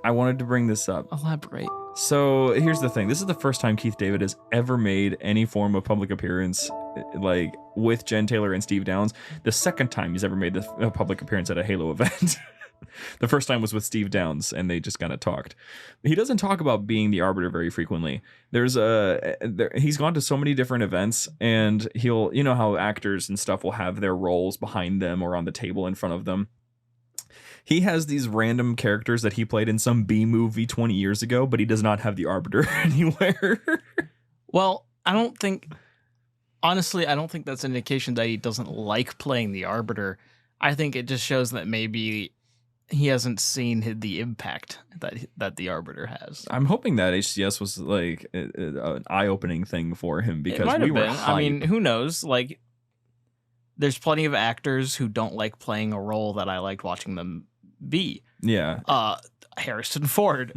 I wanted to bring this up. Elaborate. So here's the thing. This is the first time Keith David has ever made any form of public appearance, like with Jen Taylor and Steve Downs. The second time he's ever made a public appearance at a Halo event. The first time was with Steve Downs, and they just kind of talked. He doesn't talk about being the Arbiter very frequently. He's gone to so many different events, and he'll, you know how actors and stuff will have their roles behind them or on the table in front of them. He has these random characters that he played in some B movie 20 years ago, but he does not have the Arbiter anywhere. Well, honestly, I don't think that's an indication that he doesn't like playing the Arbiter. I think it just shows that maybe he hasn't seen the impact that the Arbiter has. I'm hoping that HCS was like an eye-opening thing for him because It might we have were been. hyped. I mean, who knows? Like, there's plenty of actors who don't like playing a role that I liked watching them be. Yeah. Harrison Ford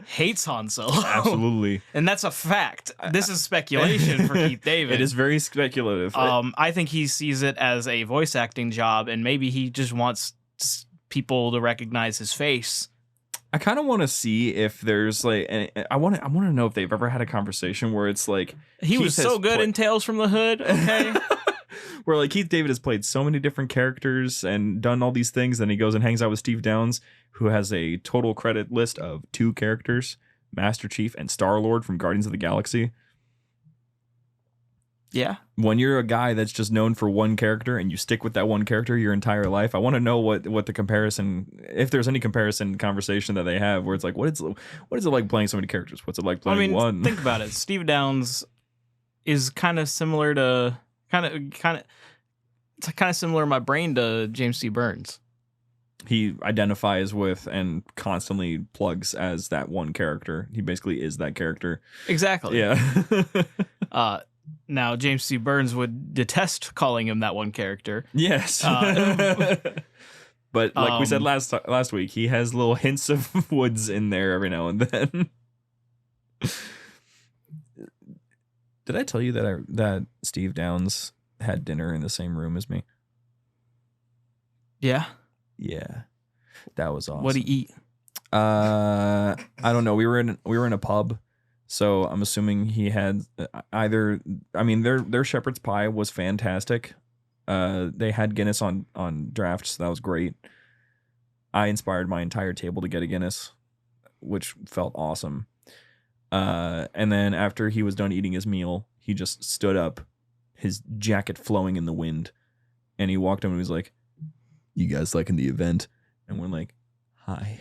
hates Han Solo. Absolutely. And that's a fact. This is speculation for Keith David. It is very speculative. I think he sees it as a voice acting job, and maybe he just wants people to recognize his face. I kind of want to see if there's like, I want to know if they've ever had a conversation where it's like He was so good in Tales from the Hood. Okay. Where like Keith David has played so many different characters and done all these things, and he goes and hangs out with Steve Downs, who has a total credit list of 2 characters, Master Chief and Star-Lord from Guardians of the Galaxy. Yeah. When you're a guy that's just known for one character and you stick with that one character your entire life, I want to know what the comparison, if there's any comparison conversation that they have where it's like, what is it like playing so many characters? What's it like playing one? Think about it. Steve Downs is kind of similar to it's kind of similar in my brain to James C. Burns. He identifies with and constantly plugs as that one character. He basically is that character. Exactly. Yeah. Now, James C. Burns would detest calling him that one character. Yes. But like we said last week, he has little hints of Woods in there every now and then. Did I tell you that Steve Downs had dinner in the same room as me? Yeah. Yeah. That was awesome. What'd he eat? I don't know. We were in a pub, so I'm assuming he had either. I mean, their shepherd's pie was fantastic. They had Guinness on draft, so that was great. I inspired my entire table to get a Guinness, which felt awesome. And then after he was done eating his meal, he just stood up, his jacket flowing in the wind, and he walked up and he was like, "You guys liking the event?" And we're like, "Hi."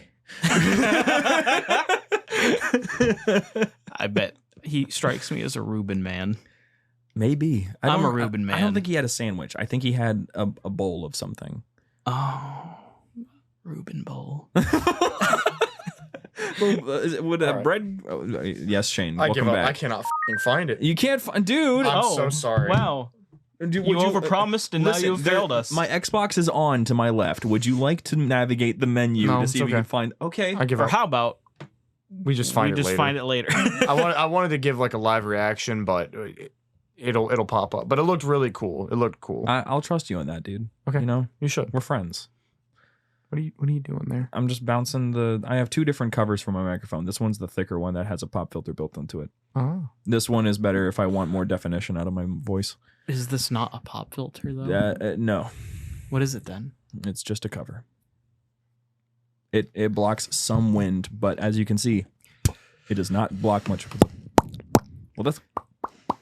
I bet he strikes me as a Reuben man. Maybe. I'm a Reuben man. I don't think he had a sandwich. I think he had a bowl of something. Oh, Reuben bowl. Would a bread? Yes, Shane. I Welcome give up. back. I cannot find it. You can't find, dude. I'm so sorry. Wow. Dude, You overpromised and now you've failed us. My Xbox is on to my left. Would you like to navigate the menu No, to it's see if you okay. can find? Okay. I give Or up. how about We just find it later. find it later? I wanted to give like a live reaction, but it'll pop up. But it looked really cool. It looked cool. I'll trust you on that, dude. Okay. You know, You should. we're friends. What are you doing there? I'm just bouncing I have 2 different covers for my microphone. This one's the thicker one that has a pop filter built into it. Oh. This one is better if I want more definition out of my voice. Is this not a pop filter though? No, What is it then? it's just a cover. It blocks some wind, but as you can see, it does not block much. Well,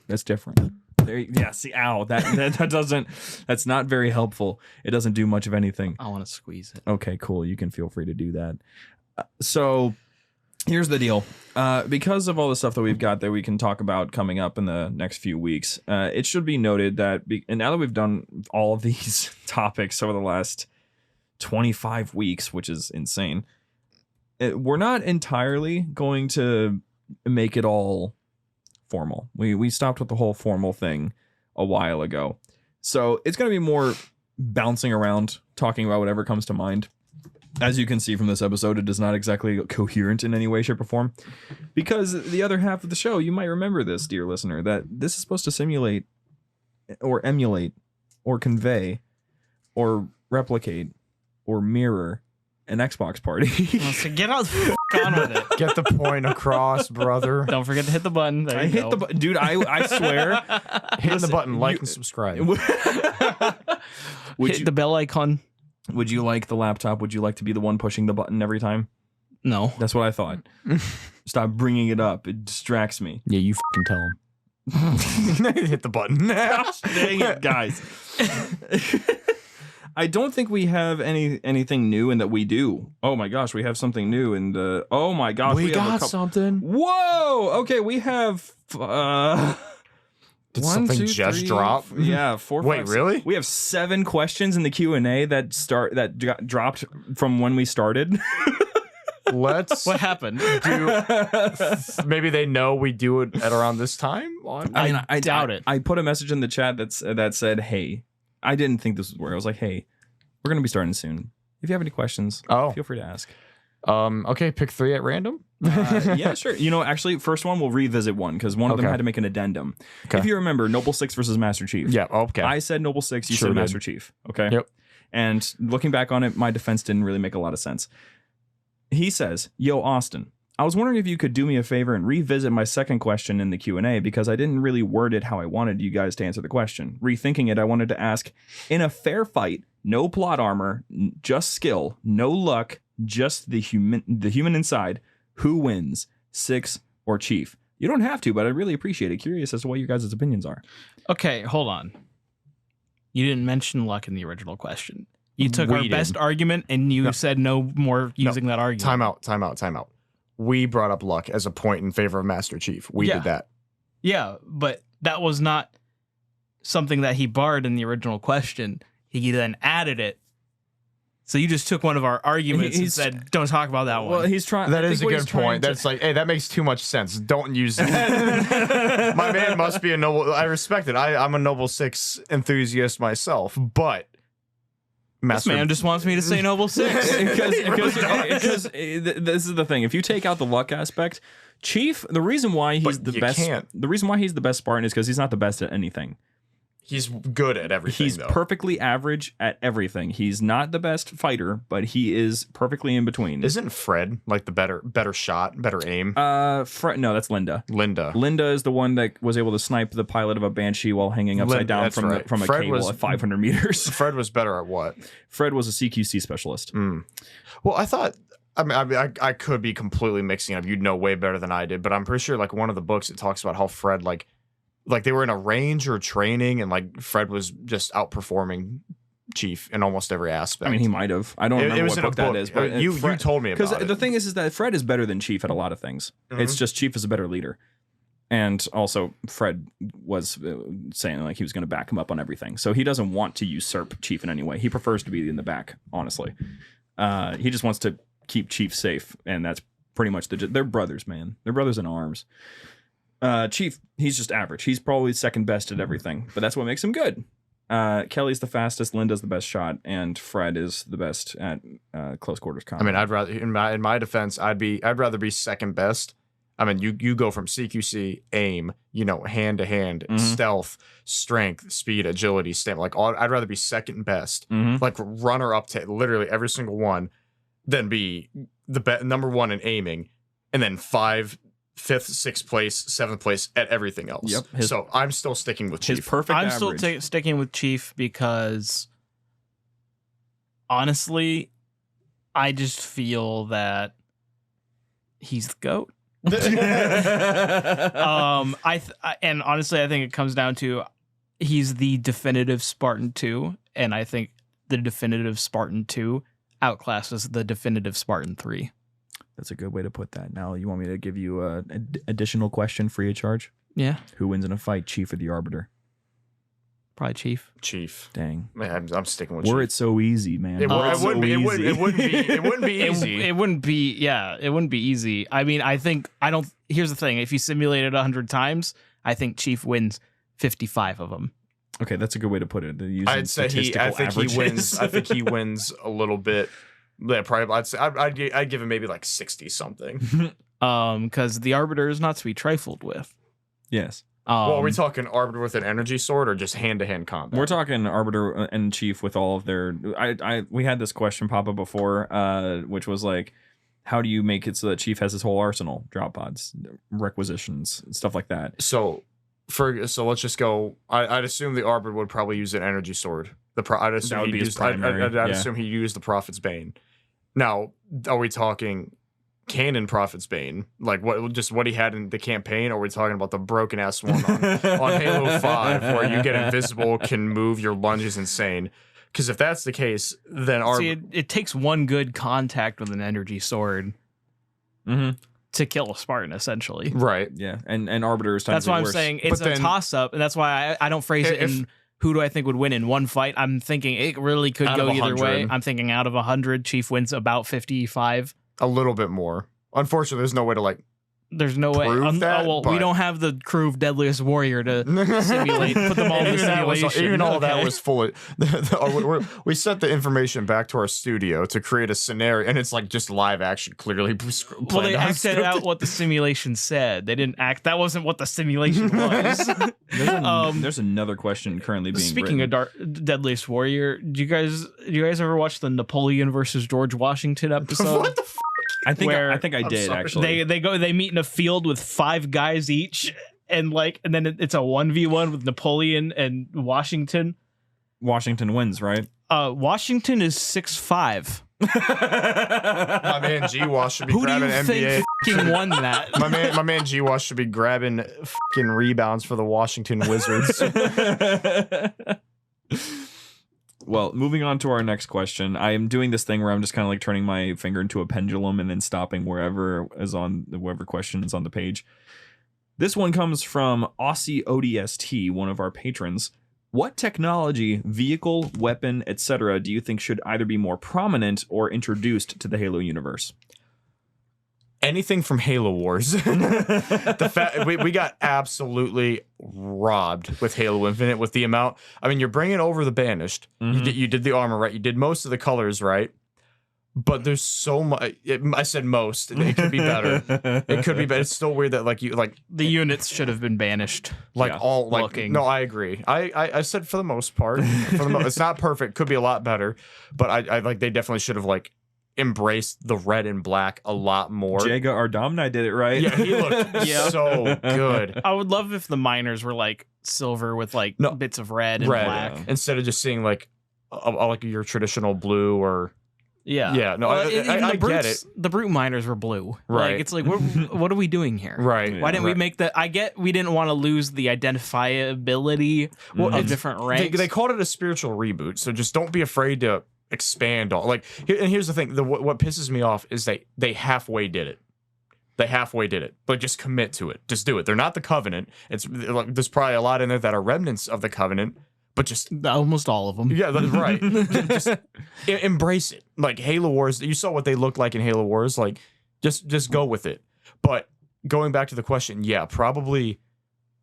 that's different. Yeah, see, ow, that doesn't. That's not very helpful. It doesn't do much of anything. I want to squeeze it. Okay, cool. You can feel free to do that. So here's the deal. Because of all the stuff that we've got that we can talk about coming up in the next few weeks, it should be noted that, and now that we've done all of these topics over the last 25 weeks, which is insane, we're not entirely going to make it all formal. We stopped with the whole formal thing a while ago. So it's going to be more bouncing around, talking about whatever comes to mind. As you can see from this episode, it is not exactly coherent in any way, shape, or form. Because the other half of the show, you might remember this, dear listener, that this is supposed to simulate or emulate or convey or replicate or mirror an Xbox party. So get on with it. Get the point across, brother. Don't forget to hit the button. There I you hit go. the button. Dude, I swear. Hit the button, like and subscribe. Would Hit the bell icon. Would you like the laptop? Would you like to be the one pushing the button every time? No. That's what I thought. Stop bringing it up. It distracts me. Yeah, you fucking tell him. Hit the button. Gosh, dang it, guys. I don't think we have anything new, and that we do. Oh my gosh, we have something new, and oh my gosh, we have got something. Whoa! Okay, we have. Did One, something two, just three, drop? Yeah, 4. Wait, 5, really? We have 7 questions in the Q&A that got dropped from when we started. Let's What happened? do. Maybe they know we do it at around this time. I doubt it. I put a message in the chat that said, "Hey, I didn't think this was where." I was like, "Hey, we're gonna be starting soon. If you have any questions, Oh, feel free to ask." okay. Pick 3 at random. Yeah, sure. You know, actually, first one we'll revisit one because one of them Okay. had to make an addendum. Okay. If you remember, Noble 6 versus Master Chief. Yeah. Okay. I said Noble 6, you Sure said did. Master Chief. Okay. Yep. And looking back on it, my defense didn't really make a lot of sense. He says, "Yo, Austin, I was wondering if you could do me a favor and revisit my second question in the Q&A because I didn't really word it how I wanted you guys to answer the question. Rethinking it, I wanted to ask, in a fair fight, no plot armor, just skill, no luck, just the human inside, who wins, Six or Chief? You don't have to, but I'd really appreciate it. Curious as to what your guys' opinions are." Okay, hold on. You didn't mention luck in the original question. You took our We best didn't. argument and you said no more using that argument. Time out. We brought up luck as a point in favor of Master Chief. We Yeah. did that. Yeah, but that was not something that he barred in the original question. He then added it. So you just took one of our arguments and He's- said, don't talk about that one. Well, he's trying. That I is a think what he's good trying point. to- That's like, hey, that makes too much sense. Don't use it. My man must be a noble. I respect it. I'm a Noble 6 enthusiast myself, but this Master man just wants me to say Noble 6. because this is the thing. If you take out the luck aspect, Chief, the reason why he's But the you best, can't. the reason why he's the best Spartan is because he's not the best at anything. he's good at everything. He's though. perfectly average at everything. He's not the best fighter, but he is perfectly in between. Isn't Fred like the better shot, better aim? No, that's Linda. Linda. Linda is the one that was able to snipe the pilot of a Banshee while hanging upside down that's from right. from a Fred cable was- at 500 meters. Fred was better at what? Fred was a CQC specialist. Well, I thought. I could be completely mixing up. You'd know way better than I did, but I'm pretty sure like one of the books it talks about how Fred like they were in a range or training, and like Fred was just outperforming Chief in almost every aspect. I mean, he might have. I don't remember was what in a book that book. is, but you told me because about the it. thing is that Fred is better than Chief at a lot of things. It's just Chief is a better leader, and also Fred was saying like he was going to back him up on everything, so he doesn't want to usurp Chief in any way. He prefers to be in the back, honestly. He just wants to keep Chief safe, and that's pretty much they're brothers, man. They're brothers in arms. Chief, he's just average. He's probably second best at everything, but that's what makes him good. Kelly's the fastest, Linda's the best shot, and Fred is the best at close quarters combat. I mean, I'd rather in my defense, I'd rather be second best. I mean, you go from CQC, aim, hand to hand, stealth, strength, speed, agility, stamina. Like I'd rather be second best, like runner up to literally every single one, than be the number one in aiming, and then 5th, 6th place, 7th place at everything else. Yep. So I'm still sticking with Chief. his perfect I'm average. still sticking with Chief because honestly, I just feel that he's the GOAT. And honestly, I think it comes down to he's the definitive Spartan 2, and I think the definitive Spartan 2 outclasses the definitive Spartan 3. That's a good way to put that. Now, you want me to give you an additional question free of charge? Yeah, Who wins in a fight, Chief or the Arbiter? probably Chief. Chief. Dang. Man, I'm sticking with Were Chief. it so easy, man. It Were wouldn't so be. easy. It wouldn't be easy. It wouldn't be. Yeah, it wouldn't be easy. I mean, I don't. Here's the thing: if you simulate it 100 times, I think Chief wins 55 of them. Okay, that's a good way to put it. Using I'd say statistical he wins. averages. I think he wins a little bit. Yeah, probably. I'd give him maybe like 60 something. Because the Arbiter is not to be trifled with. Yes. Well, are we talking Arbiter with an energy sword or just hand-to-hand combat? We're talking Arbiter and Chief with all of their. We had this question pop up before, which was like, how do you make it so that Chief has his whole arsenal, drop pods, requisitions, stuff like that? So So let's just go. I'd assume the Arbiter would probably use an energy sword. I'd assume That would he'd be his use. primary, I'd yeah. assume he used the Prophet's Bane. Now, are we talking canon Prophet's Bane, like what he had in the campaign, or are we talking about the broken ass one on Halo 5 where you get invisible, can move, your lunge is insane? Because if that's the case, then it takes one good contact with an energy sword to kill a Spartan, essentially. right. Yeah, and Arbiter is That's technically why I'm worse. saying it's a toss-up, and that's why I don't phrase it in who do I think would win in one fight. I'm thinking it really could go either way. I'm thinking out of 100, Chief wins about 55. A little bit more. Unfortunately, there's no way to like. There's no way. We don't have the crew of Deadliest Warrior to simulate, put them all in the simulation. Even all that was full of. We sent the information back to our studio to create a scenario, and it's like just live action, clearly. Well, they acted out what the simulation said. They didn't act. That wasn't what the simulation was. There's another question currently being Speaking written. of Deadliest Warrior, do you guys ever watch the Napoleon versus George Washington episode? What the f- I think I did sorry. actually. They meet in a field with 5 guys each, and then it's a 1v1 with Napoleon and Washington. Washington wins, right? Washington is 6'5". My man G-Wash should be Who do grabbing you NBA. think fucking won that? My man G-Wash should be grabbing fucking rebounds for the Washington Wizards. Well, moving on to our next question. I am doing this thing where I'm just kind of like turning my finger into a pendulum and then stopping wherever question is on the page. This one comes from Aussie ODST, one of our patrons. What technology, vehicle, weapon, etc. do you think should either be more prominent or introduced to the Halo universe? Anything from Halo Wars. We got absolutely robbed with Halo Infinite with the amount. I mean, you're bringing over the Banished. You did the armor right. You did most of the colors right. But there's so much. I said most. It could be better. It could be better. It's still weird that the units should have been banished. Looking. No, I agree. I said for the most part. It's not perfect. Could be a lot better. But I like they definitely should have embraced the red and black a lot more. Jaga Ardamni did it right. Yeah, he looked so good. I would love if the miners were silver with bits of red and black instead of just seeing like your traditional blue or. Yeah. No, I get it. The brute miners were blue. Right. It's like, what are we doing here? Right. Why didn't we make that? I get we didn't want to lose the identifiability of different ranks. They called it a spiritual reboot, so just don't be afraid to expand on. And here's the thing: what pisses me off is they halfway did it. They halfway did it, but just commit to it. Just do it. They're not the Covenant. There's probably a lot in there that are remnants of the Covenant. But just almost all of them. Yeah, that's right. just embrace it. Like Halo Wars, you saw what they looked like in Halo Wars. Just go with it. But going back to the question, yeah, probably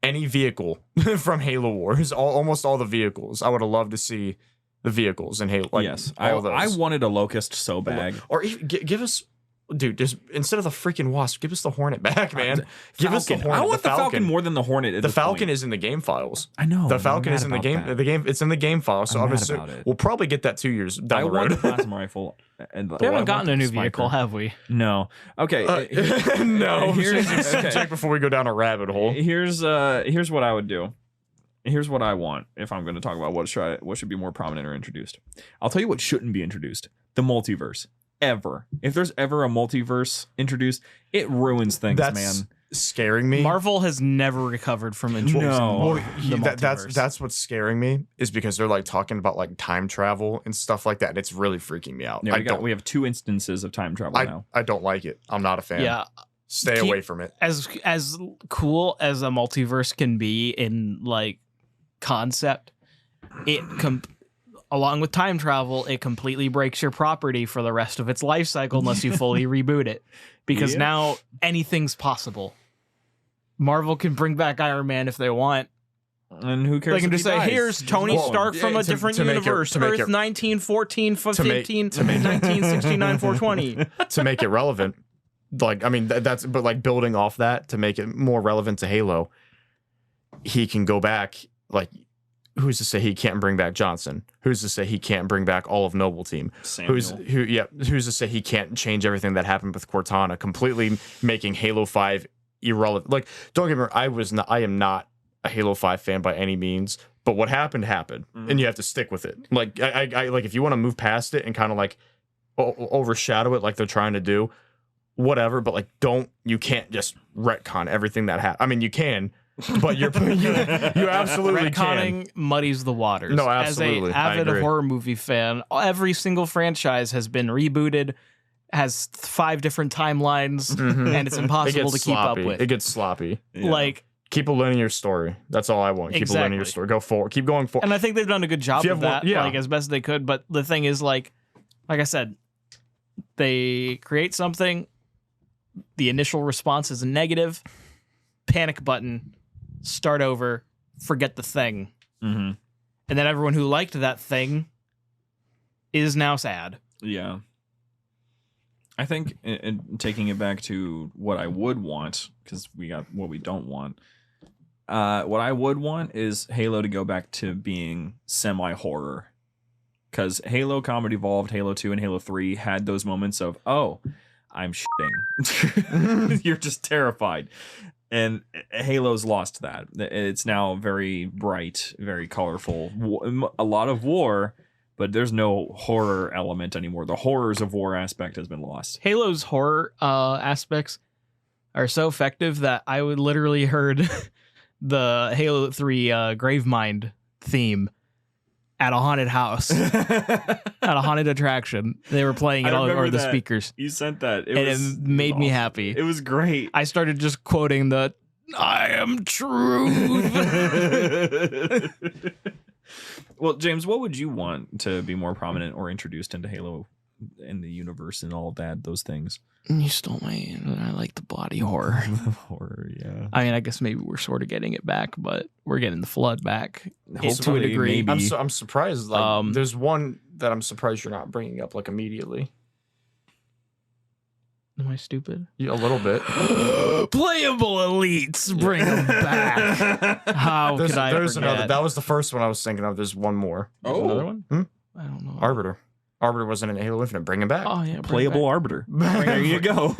any vehicle from Halo Wars, almost all the vehicles. I would have loved to see the vehicles in Halo. Yes, all those. I wanted a Locust so bad. Or give us. Dude, just instead of the freaking Wasp, give us the Hornet back, man. Give us the Hornet. I want the Falcon more than the Hornet. The Falcon is in the game files. I know. The Falcon is in the game. The game. It's in the game file. So we'll probably get that 2 years down the road. I want the plasma rifle. We haven't gotten a new vehicle, have we? No. Okay. No. Check before we go down a rabbit hole. Here's what I would do. Here's what I want if I'm going to talk about what should be more prominent or introduced. I'll tell you what shouldn't be introduced: the multiverse. Ever. If there's ever a multiverse introduced, it ruins things, man. Scaring me. Marvel has never recovered from introducing the multiverse. That's what's scaring me, is because they're talking about time travel and stuff like that, and it's really freaking me out. Yeah, we have 2 instances of time travel now. I don't like it. I'm not a fan. Yeah. Stay away from it. As cool as a multiverse can be in concept, along with time travel, it completely breaks your property for the rest of its life cycle unless you fully reboot it. Because now anything's possible. Marvel can bring back Iron Man if they want. And who cares? They can just say, here's Tony Stark from a different universe. Earth 1914, 15, 1969, 420. To make it relevant. But building off that to make it more relevant to Halo, he can go back, who's to say he can't bring back Johnson? Who's to say he can't bring back all of Noble Team? Who's to say he can't change everything that happened with Cortana, completely making Halo 5 irrelevant? Don't get me wrong, I a Halo 5 fan by any means, but what happened, and you have to stick with it. Like, I like, if you want to move past it and kind of like overshadow it like they're trying to do, whatever, but like, you can't just retcon everything that happened. I mean, you can, but you absolutely retconning muddies the waters. No, absolutely. As an avid horror movie fan, every single franchise has been rebooted, has 5 different timelines, and it's impossible to keep up with. It gets sloppy. Yeah. Like, keep a linear story. That's all I want. Keep a linear story. Go forward. Keep going forward. and I think they've done a good job of that, like as best they could. But the thing is, like I said, they create something. The initial response is negative. Panic button. Start over. Forget the thing. Mm-hmm. And then everyone who liked that thing is now sad. Yeah. I think in taking it back to what I would want, because we got what we don't want. What I would want is Halo to go back to being semi-horror. Because Halo Combat Evolved, Halo 2, and Halo 3 had those moments of, oh, I'm shitting. You're just terrified. And Halo's lost that. It's now very bright, very colorful. A lot of war, but there's no horror element anymore. The horrors of war aspect has been lost. Halo's horror aspects are so effective that I would literally heard the Halo 3 Gravemind theme at a haunted house, at a haunted attraction. They were playing it all over the speakers. You sent that. It made me happy. It was great. I started just quoting the "I am truth." Well, James, what would you want to be more prominent or introduced into Halo in the universe and all that, those things? You stole my... I like the body horror. Horror, yeah. I mean, I guess maybe we're sort of getting it back, but we're getting the flood back. Hopefully, to a degree. maybe. I'm surprised. Like, there's one that I'm surprised you're not bringing up like immediately. Am I stupid? Yeah, a little bit. Playable elites, bring them back. How could I There's forget? another. That was the first one I was thinking of. There's one more. Oh. Another one? Hmm? I don't know. Arbiter. Arbiter wasn't in Halo Infinite. Bring him back. Oh yeah, Playable Arbiter. There you go.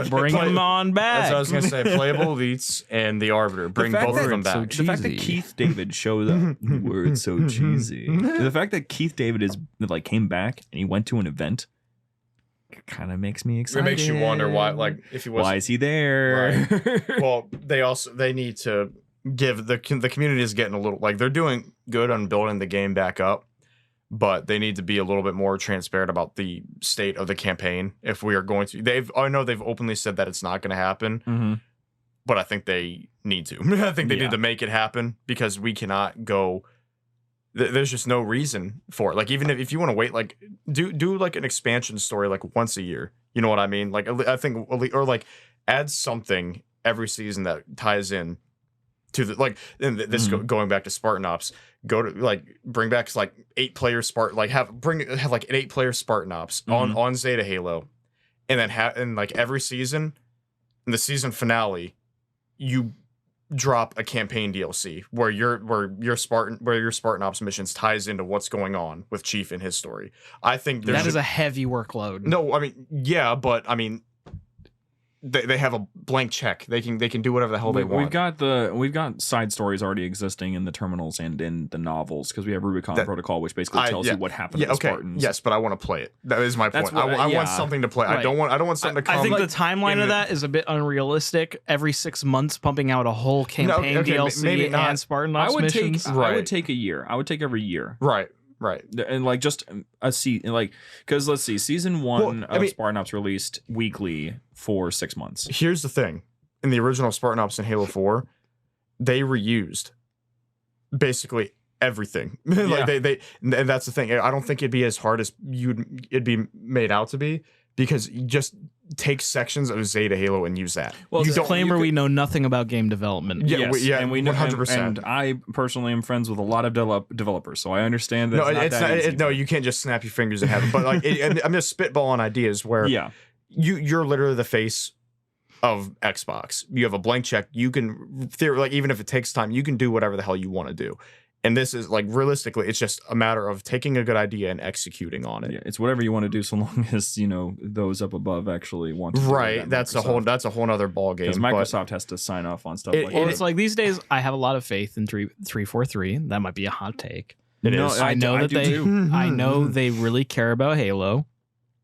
Bring them on back. That's what I was gonna say. Playable elites and the Arbiter. Bring both of them back. so The fact that cheesy. Keith David showed up, word's so cheesy. The fact that Keith David came back and he went to an event kind of makes me excited. It makes you wonder why, like, if he was. Why is he there? Right. Well, they need to give the community is getting a little, like, they're doing good on building the game back up, but they need to be a little bit more transparent about the state of the campaign. If we are going to, I know they've openly said that it's not going to happen, Mm-hmm. but I think they need to. I think they need to make it happen because we cannot go. There's just no reason for it. Like, even if you want to wait, like, do like an expansion story like once a year. You know what I mean? Like, I think, or like add something every season that ties in to the, like, and this going back to Spartan Ops. Go to, like, bring back like 8-player Spartan, like have like an 8-player Spartan Ops on Zeta Halo, and then and like every season, in the season finale, you drop a campaign DLC where your Spartan Ops missions ties into what's going on with Chief and his story. I think that is a heavy workload. No, I mean, yeah, but I mean, they have a blank check. They can do whatever the hell they want. We've got side stories already existing in the terminals and in the novels because we have Rubicon Protocol, which basically tells you what happened to the Spartans. Yes, but I want to play it. That is my point. I want something to play. Right. I don't want something to come. I think the timeline of that is a bit unrealistic. Every 6 months, pumping out a whole campaign DLC maybe not. and Spartan Ops missions. I would take a year. I would take every year. Right. And like just a like, because let's see, season 1 of Spartan Ops released weekly for 6 months. Here's the thing: in the original Spartan Ops in Halo 4, they reused basically everything. Like they, and that's the thing. I don't think it'd be as hard as it'd be made out to be, because you just take sections of Zeta Halo and use that. Well, disclaimer: we know nothing about game development. Yeah, and we know 100%. And I personally am friends with a lot of developers, so I understand that. No, it's not that easy. no, you can't just snap your fingers and have it. But like, I'm just spitballing ideas where you're literally the face of Xbox. You have a blank check. You can, like, even if it takes time, you can do whatever the hell you want to do. And this is like realistically, it's just a matter of taking a good idea and executing on it. Yeah, it's whatever you want to do, so long as those up above actually want to. Right, that's a whole nother ball game. Because Microsoft has to sign off on stuff like Well, that. it's like these days I have a lot of faith in 343. That might be a hot take. It No, is. I do too. I know they really care about Halo.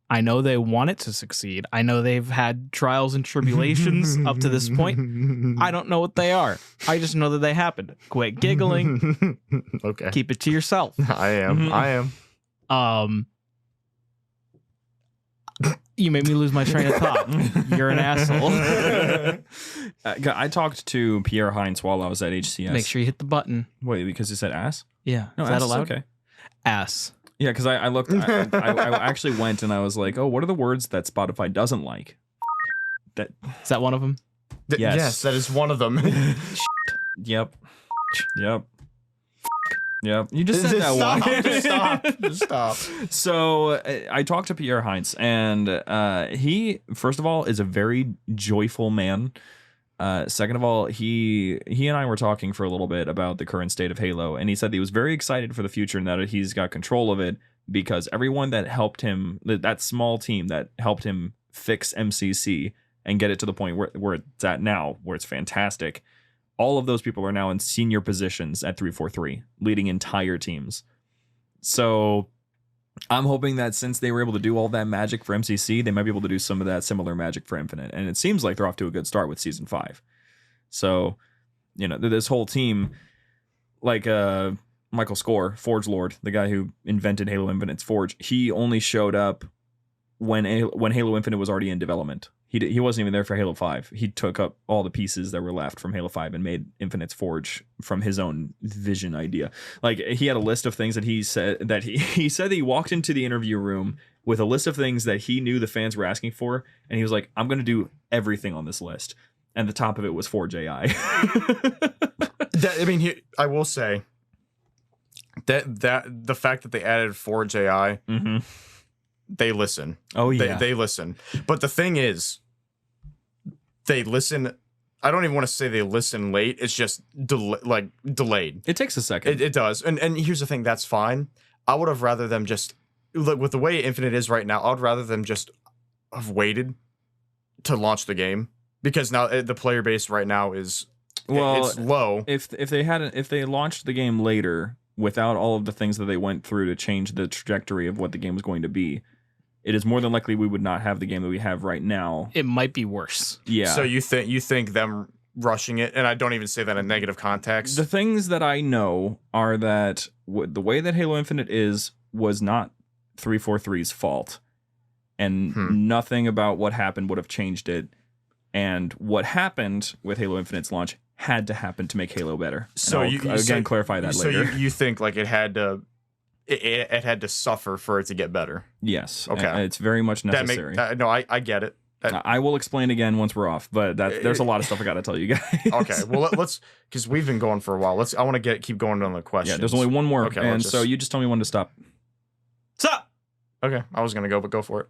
I know they want it to succeed. I know they've had trials and tribulations up to this point. I don't know what they are. I just know that they happened. Quit giggling. Okay. Keep it to yourself. I am. You made me lose my train of thought. You're an asshole. I talked to Pierre Heinz while I was at HCS. Make sure you hit the button. Wait, because he said ass? Yeah. No, Is that ass is allowed? okay. Ass. Yeah, because I looked. I actually went and I was like, oh, what are the words that Spotify doesn't like? That. Is that one of them? Yes. Yes, that is one of them. Yep. You just said that Stop. one. Just stop. So I talked to Pierre Heinz, and he, first of all, is a very joyful man. Second of all, he and I were talking for a little bit about the current state of Halo, and he said he was very excited for the future and that he's got control of it because everyone that helped him, that small team that helped him fix MCC and get it to the point where it's at now, where it's fantastic, all of those people are now in senior positions at 343, leading entire teams. So I'm hoping that since they were able to do all that magic for MCC, they might be able to do some of that similar magic for Infinite. And it seems like they're off to a good start with Season 5. So, this whole team, like Michael Score, Forge Lord, the guy who invented Halo Infinite's Forge, he only showed up when Halo Infinite was already in development. He wasn't even there for Halo 5. He took up all the pieces that were left from Halo 5 and made Infinite's Forge from his own vision idea. Like, he had a list of things that he said that he said that he walked into the interview room with a list of things that he knew the fans were asking for, and he was like, I'm going to do everything on this list. And the top of it was Forge AI. I will say that the fact that they added Forge AI, they listen. Oh, yeah. They listen. But the thing is, they listen. I don't even want to say they listen late. It's just delayed. It takes a second. It does. And here's the thing. That's fine. I would have rather them just, like, with the way Infinite is right now, I would rather them just have waited to launch the game. Because now the player base right now is, it's low. If they launched the game later without all of the things that they went through to change the trajectory of what the game was going to be, it is more than likely we would not have the game that we have right now. It might be worse. Yeah. So you think them rushing it, and I don't even say that in negative context. The things that I know are that the way that Halo Infinite was not 343's fault, and nothing about what happened would have changed it. And what happened with Halo Infinite's launch had to happen to make Halo better. So I'll clarify that later. So you think like it had to suffer for it to get better? Yes. Okay. It's very much necessary. No, I get it. I will explain again once we're off, but there's a lot of stuff I got to tell you guys. Okay. Well, let's, because we've been going for a while. I want to keep going on the questions. Yeah. There's only one more. Okay, and so you just tell me when to stop. Stop! Okay. I was gonna go, but go for it.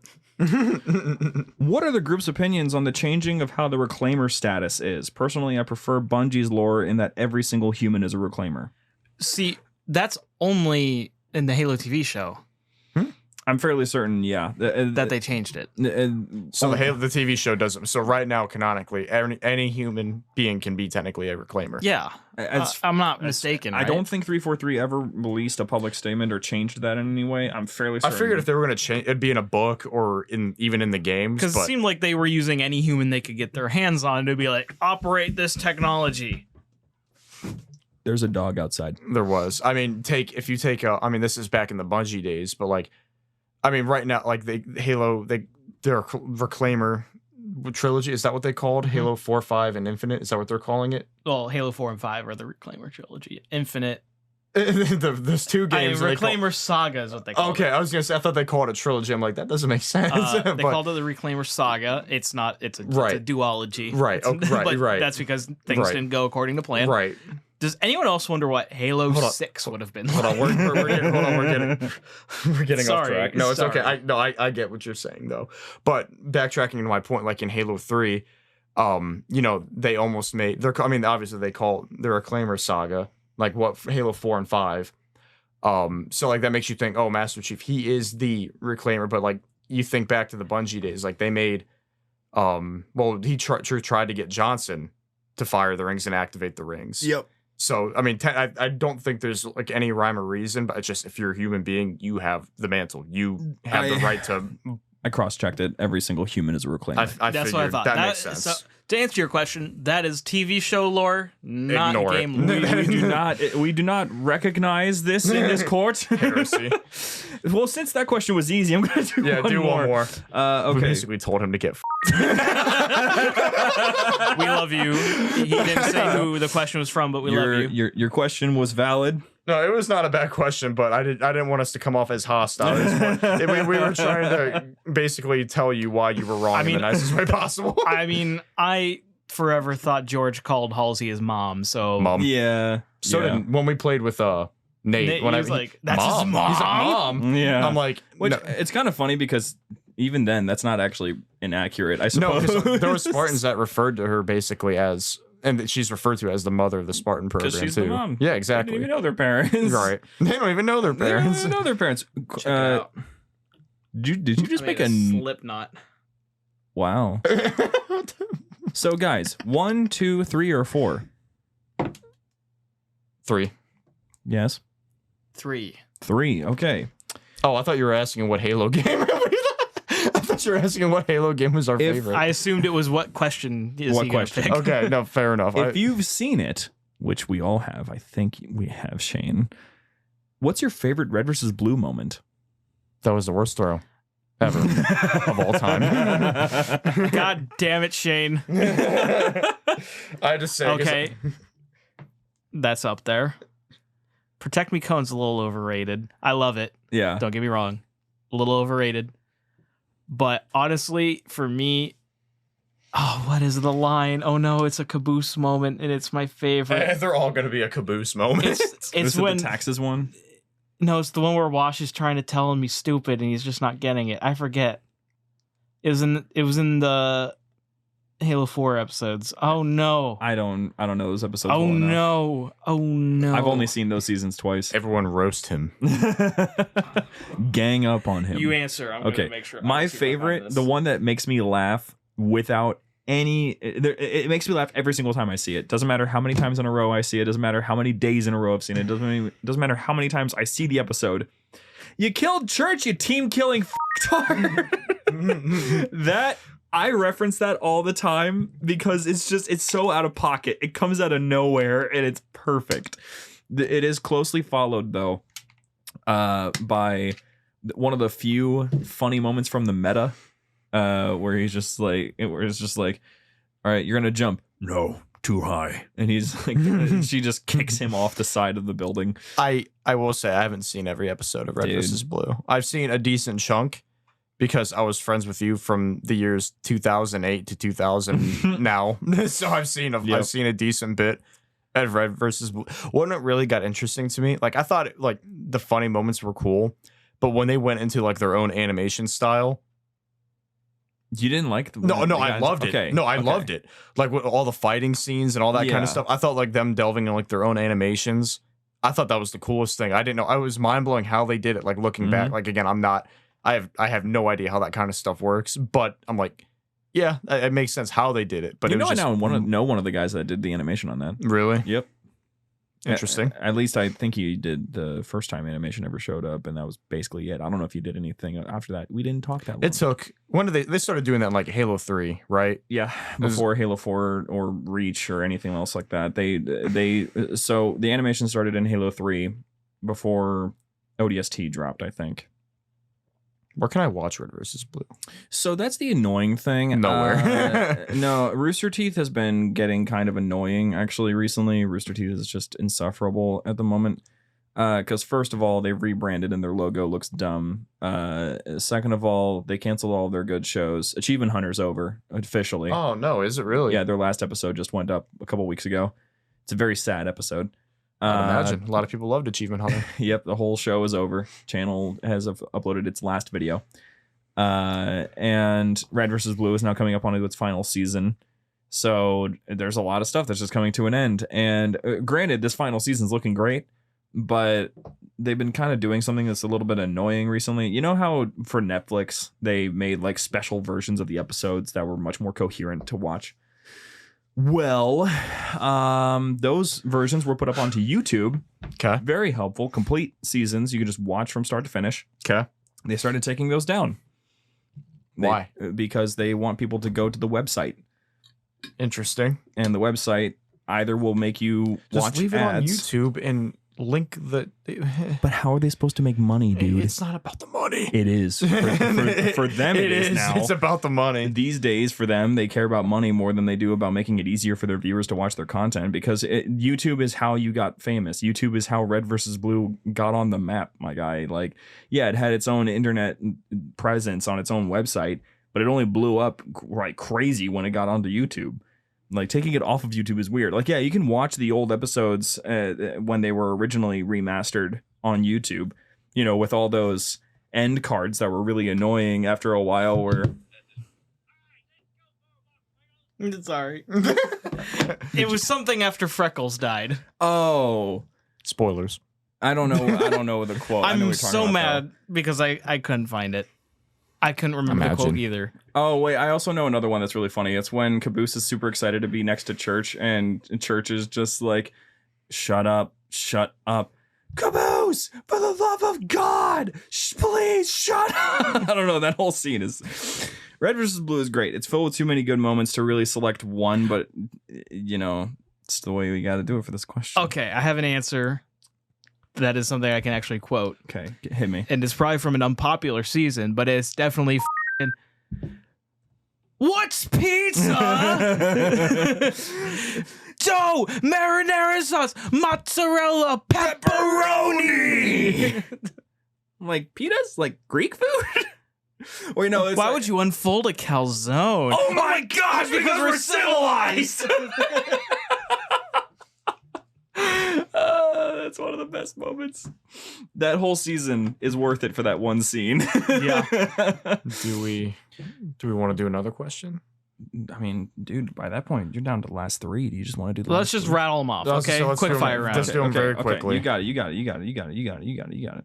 What are the group's opinions on the changing of how the Reclaimer status is? Personally, I prefer Bungie's lore in that every single human is a Reclaimer. See, that's only in the Halo TV show I'm fairly certain, yeah. that they changed it. So the TV show doesn't. So right now, canonically, any human being can be technically a Reclaimer. Yeah. I'm not mistaken. I don't think 343 ever released a public statement or changed that in any way. I'm fairly certain. I figured if they were going to change, it'd be in a book or even in the games. Because it seemed like they were using any human they could get their hands on to be like, operate this technology. There's a dog outside. There was. I mean, this is back in the Bungie days, but like, I mean, right now, like their Reclaimer trilogy, is that what they called? Halo 4, 5, and Infinite? Is that what they're calling it? Well, Halo 4 and 5 are the Reclaimer trilogy. Infinite. There's two games. Reclaimer Saga is what they call it. Okay, I was gonna say, I thought they called it a trilogy. I'm like, that doesn't make sense. They called it the Reclaimer Saga. It's not. It's a duology. Right. Right. That's because things didn't go according to plan. Right. Does anyone else wonder what Halo 6 would have been? Hold on, we're getting off track. No, it's okay. I get what you're saying though. But backtracking to my point, like in Halo 3, they almost made obviously they call their Reclaimer Saga, like what Halo 4 and 5. So like that makes you think, oh, Master Chief, he is the reclaimer, but like you think back to the Bungie days, like they made well, he tried to get Johnson to fire the rings and activate the rings. Yep. So, I mean, I don't think there's like any rhyme or reason, but it's just if you're a human being, you have the mantle. You have the right to. I cross-checked it. Every single human is a reclaimer. I That's figured what I thought. that makes sense. So, to answer your question, that is TV show lore, not Ignore it. game lore. we do not recognize this in this court. Heresy. Well, since that question was easy, I'm going to do one more. We We basically told him to get. We love you. He didn't say who the question was from, but we love you. Your question was valid. No, it was not a bad question, but I didn't want us to come off as hostile. We were trying to basically tell you why you were wrong in the nicest way possible. I mean, I forever thought George called Halsey his mom, so Mom. Yeah. So yeah. when we played with Nate, when he was like, "That's his mom. mom." He's like, Mom. Yeah. I'm like, Which no. it's kind of funny because even then, that's not actually inaccurate. I No, suppose. because there were Spartans that referred to her basically as, and that she's referred to as the mother of the Spartan program she's too. the mom. Yeah, They exactly. don't even know their parents. Right. They don't even know their They don't parents. even know their parents. Check it out. Did you just make a slip knot? wow? So guys, 1, 2, 3, or 4? 3. Yes, 3. 3. Okay. Oh, I thought you were asking what Halo game. I thought you were asking what Halo game was our favorite. I assumed it was what question is What he gonna question? pick? Okay, no, fair enough. If you've seen it, which we all have, I think we have, Shane. What's your favorite red versus blue moment? That was the worst throw ever of all time. God damn it, Shane. I just say Okay. That's up there. Protect Me Cone's a little overrated. I love it. Yeah. Don't get me wrong. A little overrated. But honestly, for me, oh, what is the line? Oh no, it's a caboose moment and it's my favorite. they're all gonna be a caboose moment. It's Was it when the taxes one? no, it's the one where Wash is trying to tell him he's stupid and he's just not getting it. I forget. It was in the Halo 4 episodes. Oh no. I don't know those episodes. Oh well enough. no. Oh no. I've only seen those seasons twice. Everyone roast him. Gang up on him. You answer. I'm Okay. gonna make sure. My favorite, the one that makes me laugh without any, it makes me laugh every single time I see it. Doesn't matter how many times in a row I see it. Doesn't matter how many days in a row I've seen it. Doesn't matter how many times I see the episode. You killed Church, you team killing f***tard. That I reference that all the time because it's so out of pocket. It comes out of nowhere and it's perfect. It is closely followed though by one of the few funny moments from the meta where it's just like, all right, you're gonna jump. No, too high. And he's like, she just kicks him off the side of the building. I will say I haven't seen every episode of Red Dude. vs. Blue. I've seen a decent chunk because I was friends with you from the years 2008 to 2000 now. So I've seen a decent bit of Red versus Blue. When it really got interesting to me, like I thought like the funny moments were cool, but when they went into like their own animation style, You didn't like the no, the I guys- loved okay, it. No, I okay. loved it. Like with all the fighting scenes and all that kind Yeah. of stuff. I thought like them delving in like their own animations. I thought that was the coolest thing. I didn't know. I was mind blowing how they did it. Like looking back, like again, I have no idea how that kind of stuff works. But I'm like, yeah, it makes sense how they did it. But You it know, was I just know one of the guys that did the animation on that. really Yep. interesting. At least I think he did the first time animation ever showed up, and that was basically it. I don't know if he did anything after that. We didn't talk that long. It took when did they started doing that in like Halo 3, right? Yeah, was- before Halo 4 or Reach or anything else like that. So the animation started in Halo 3 before ODST dropped, I think. Where can I watch Red versus Blue? So that's the annoying thing. Nowhere. No, Rooster Teeth has been getting kind of annoying actually recently. Rooster Teeth is just insufferable at the moment. Because first of all, they've rebranded and their logo looks dumb. Second of all, they canceled all of their good shows. Achievement Hunter's over officially. Oh no, is it really? Yeah, their last episode just went up a couple weeks ago. It's a very sad episode. I'd imagine a lot of people loved Achievement Hunter. Yep, the whole show is over. Channel has uploaded its last video. And Red vs. Blue is now coming up on its final season. So there's a lot of stuff that's just coming to an end. And granted, this final season's looking great, but they've been kind of doing something that's a little bit annoying recently. You know how for Netflix, they made like special versions of the episodes that were much more coherent to watch? Well, those versions were put up onto YouTube. Okay. Very helpful. Complete seasons. You can just watch from start to finish. Okay. They started taking those down. Why? Because they want people to go to the website. Interesting. And the website either will make you Just watch leave ads. it on YouTube and link the. But how are they supposed to make money, dude? It's not about the money. It is. For them, it is now. It's about the money. These days, for them, they care about money more than they do about making it easier for their viewers to watch their content, because YouTube is how you got famous. YouTube is how Red versus Blue got on the map, my guy. Like, yeah, it had its own internet presence on its own website, but it only blew up like crazy when it got onto YouTube. Like, taking it off of YouTube is weird. Like, yeah, you can watch the old episodes when they were originally remastered on YouTube, you know, with all those end cards that were really annoying after a while where... Sorry. It was something after Freckles died. Oh. Spoilers. I don't know the quote. I know what I'm you're talking so about, mad because I couldn't find it. I couldn't remember the quote either. Oh, wait, I also know another one that's really funny. It's when Caboose is super excited to be next to Church, and Church is just like, shut up. Caboose, for the love of God, please shut up. I don't know, that whole scene is... Red versus Blue is great. It's filled with too many good moments to really select one, but, you know, it's the way we got to do it for this question. Okay, I have an answer. That is something I can actually quote. Okay, hit me. And it's probably from an unpopular season, but it's definitely what's pizza? Dough, marinara sauce, mozzarella, pepperoni. Like pitas? Like Greek food? Or, you know, it's why like, would you unfold a calzone? oh my gosh, because we're civilized! That's one of the best moments. That whole season is worth it for that one scene. Yeah. Do we want to do another question? I mean, dude, by that point, you're down to the last three. Do you just want to do the Let's last just three? rattle them off, Let's- okay? so let's Quick do fire them- round. just do them very Okay. quickly. You got it.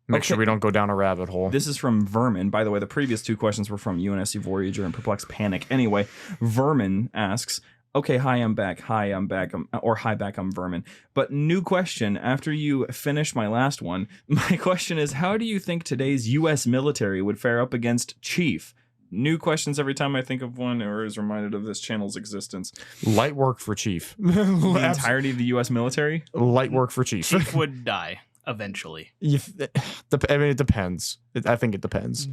Make sure we don't go down a rabbit hole. This is from Vermin. By the way, the previous two questions were from UNSC Voyager and Perplexed Panic. Anyway, Vermin asks, okay, hi, I'm back. Hi, I'm back. Hi, back, I'm Vermin. But new question. After you finish my last one, my question is, how do you think today's U.S. military would fare up against Chief? New questions every time I think of one or is reminded of this channel's existence. Light work for Chief. The entirety of the U.S. military? Light work for Chief. Chief would die eventually. I mean, it depends. I think it depends.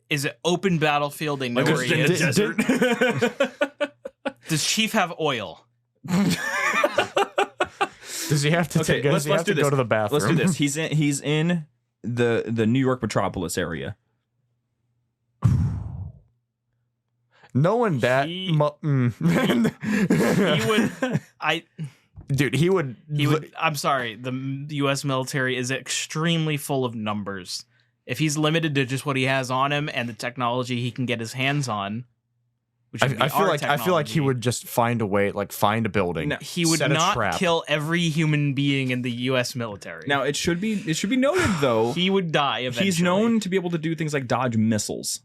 Is it open battlefield? They know Like where just he in the is. desert? Does Chief have oil? Does he have to, Okay, does he have to go to the bathroom? Let's do this. He's in the New York metropolis area. Knowing that, He would. dude, he would. I'm sorry. The U.S. military is extremely full of numbers. If he's limited to just what he has on him and the technology he can get his hands on, which would be I feel our like technology, he would just find a way, like find a building. No, he would set a not trap. kill every human being in the U.S. military. Now it should be noted though. He would die eventually. He's known to be able to do things like dodge missiles.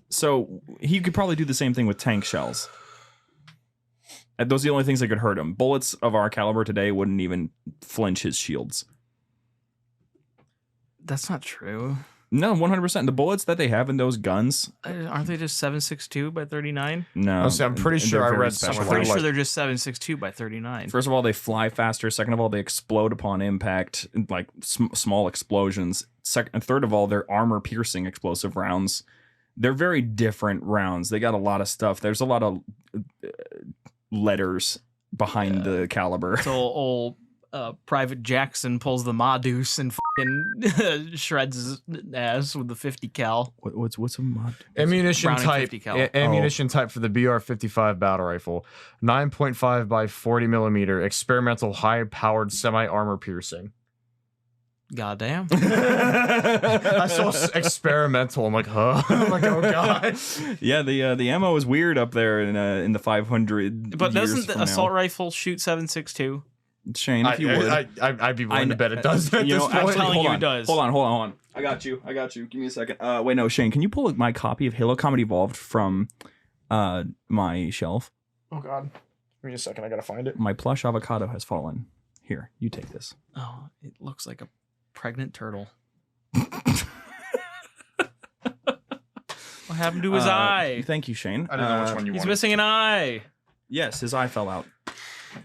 So he could probably do the same thing with tank shells. And those are the only things that could hurt him. Bullets of our caliber today wouldn't even flinch his shields. That's not true. No, 100%. The bullets that they have in those guns, Aren't they just 7.62 by 39? no. Honestly, I'm pretty sure they're I very read special. somewhere I'm pretty like- sure they're just 7.62 by 39. First of all, they fly faster. Second of all, they explode upon impact, like small explosions. Third of all, they're armor-piercing explosive rounds. They're very different rounds. They got a lot of stuff. There's a lot of letters behind the caliber. So old Private Jackson pulls the Ma Deuce and fucking shreds his ass with the 50 cal. What's a mod? Ammunition Browning type. 50 cal. Ammunition type for the BR-55 battle rifle. 9.5 by 40 millimeter. Experimental high-powered semi-armor piercing. Goddamn. I saw experimental. I'm like, huh? I'm like, oh god. Yeah, the ammo is weird up there in the 500. But years doesn't the from assault now. rifle shoot 7.62? Shane, if you would, I'd be willing to bet it does. At you this know, point. actually, telling hold you on, it does. Hold on. I got you. Give me a second. Wait, no, Shane, can you pull my copy of Halo Combat Evolved from my shelf? Oh god. Give me a second. I gotta find it. My plush avocado has fallen. Here, you take this. Oh, it looks like a pregnant turtle. What happened to his eye? Thank you, Shane. I don't know which one you He's want. missing an eye. Yes, his eye fell out.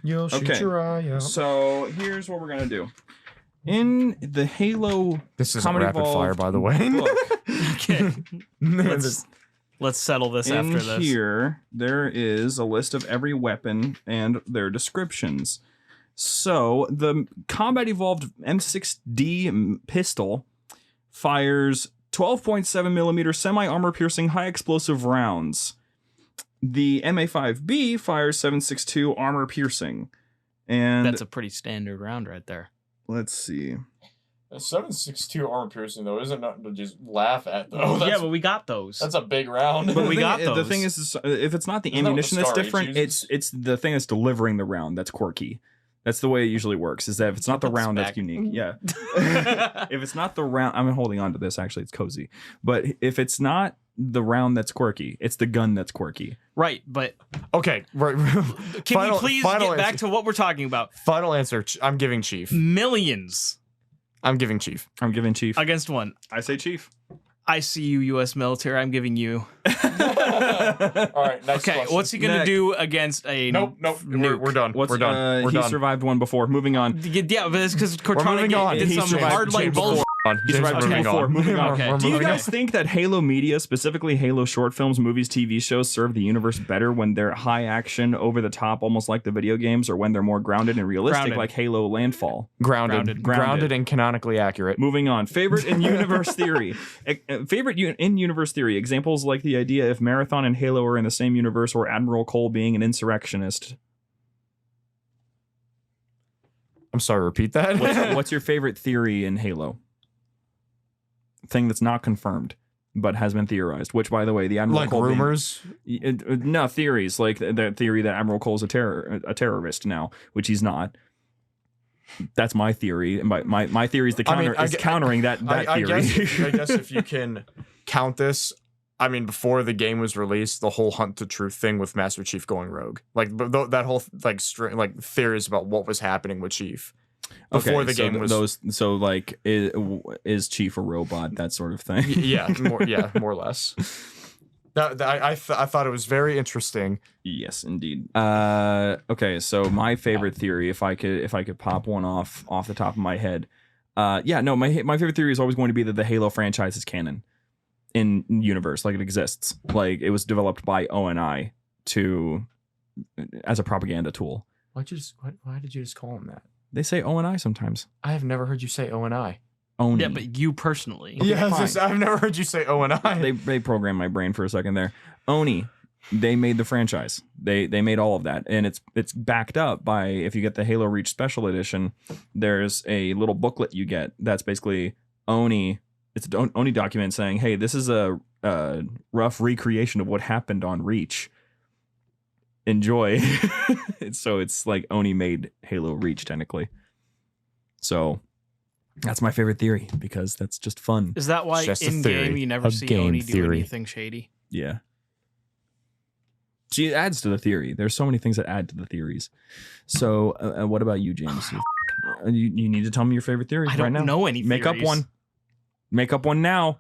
You'll shoot Okay. your eye out. So here's what we're gonna do. In the Halo This is Combat rapid Evolved fire, by the way. book, Okay. This- Let's settle this in after this. here, there is a list of every weapon and their descriptions. So the Combat Evolved M6D pistol fires 12.7 millimeter semi-armor piercing high explosive rounds. The MA5B fires 7.62 armor piercing. And That's a pretty standard round right there. let's see. A 7.62 armor piercing though isn't nothing to just laugh at though. Yeah, but we got those. That's a big round. But we got the those. thing is, if it's not the Isn't that what ammunition the that's Star H different, uses? it's the thing that's delivering the round that's quirky. That's the way it usually works. Is that if it's not the That's round that's back. unique, yeah. If it's not the round, I'm holding on to this. Actually, it's cozy. But if it's not the round that's quirky, it's the gun that's quirky. Right, but Okay, right. can we please get back to what we're talking about? Final answer. I'm giving Chief. Millions I'm giving Chief. I'm giving Chief. against one. I say Chief. I see you, U.S. military. I'm giving you. All right, next Okay, what's he gonna Next. do against a Nope. nuke? We're done. What's We're done. We're he done. survived one before. Moving on. Yeah, but it's because We're moving on. did He some survived hard like James bullshit. He survived two before. Moving on. Okay. We're Do you moving guys think that Halo media, specifically Halo short films, movies, TV shows, serve the universe better when they're high action, over the top, almost like the video games, or when they're more grounded and realistic, Grounded. like Halo Landfall? Grounded. Grounded and canonically accurate. Moving on. Favorite in universe theory. Favorite in universe theory. Examples like the idea if Marathon and Halo are in the same universe, or Admiral Cole being an insurrectionist. I'm sorry, repeat that. What's your favorite theory in Halo? Thing that's not confirmed, but has been theorized. Which, by the way, the Admiral like Cole being- rumors? no, theories like the theory that Admiral Cole's a terrorist now, which he's not. That's my theory. And my theory is countering that I theory. I guess if you can count this, I mean, before the game was released, the whole Hunt to Truth thing with Master Chief going rogue, like that whole like theories about what was happening with Chief before the game was. Is Chief a robot? That sort of thing. more or less. I thought it was very interesting. Yes, indeed. Okay, so my favorite theory, if I could pop one off the top of my head, my favorite theory is always going to be that the Halo franchise is canon in universe, like it exists, like it was developed by ONI as a propaganda tool. Why did you just call him that? They say ONI sometimes. I have never heard you say ONI. Oni. Yeah, but you personally. I've never heard you say ONI. They programmed my brain for a second there. Oni. They made the franchise. They made all of that, and it's backed up by, if you get the Halo Reach Special Edition, there's a little booklet you get that's basically Oni. It's an Oni document saying, "Hey, this is a rough recreation of what happened on Reach. Enjoy." So it's like Oni made Halo Reach technically. So that's my favorite theory because that's just fun. Is that why Just a in theory. game you never A see game Oni do theory. anything shady? Yeah. She adds to the theory. There's so many things that add to the theories. So, what about you, James? You need to tell me your favorite theory I right now. don't know any. Make up theories. one. Make up one now.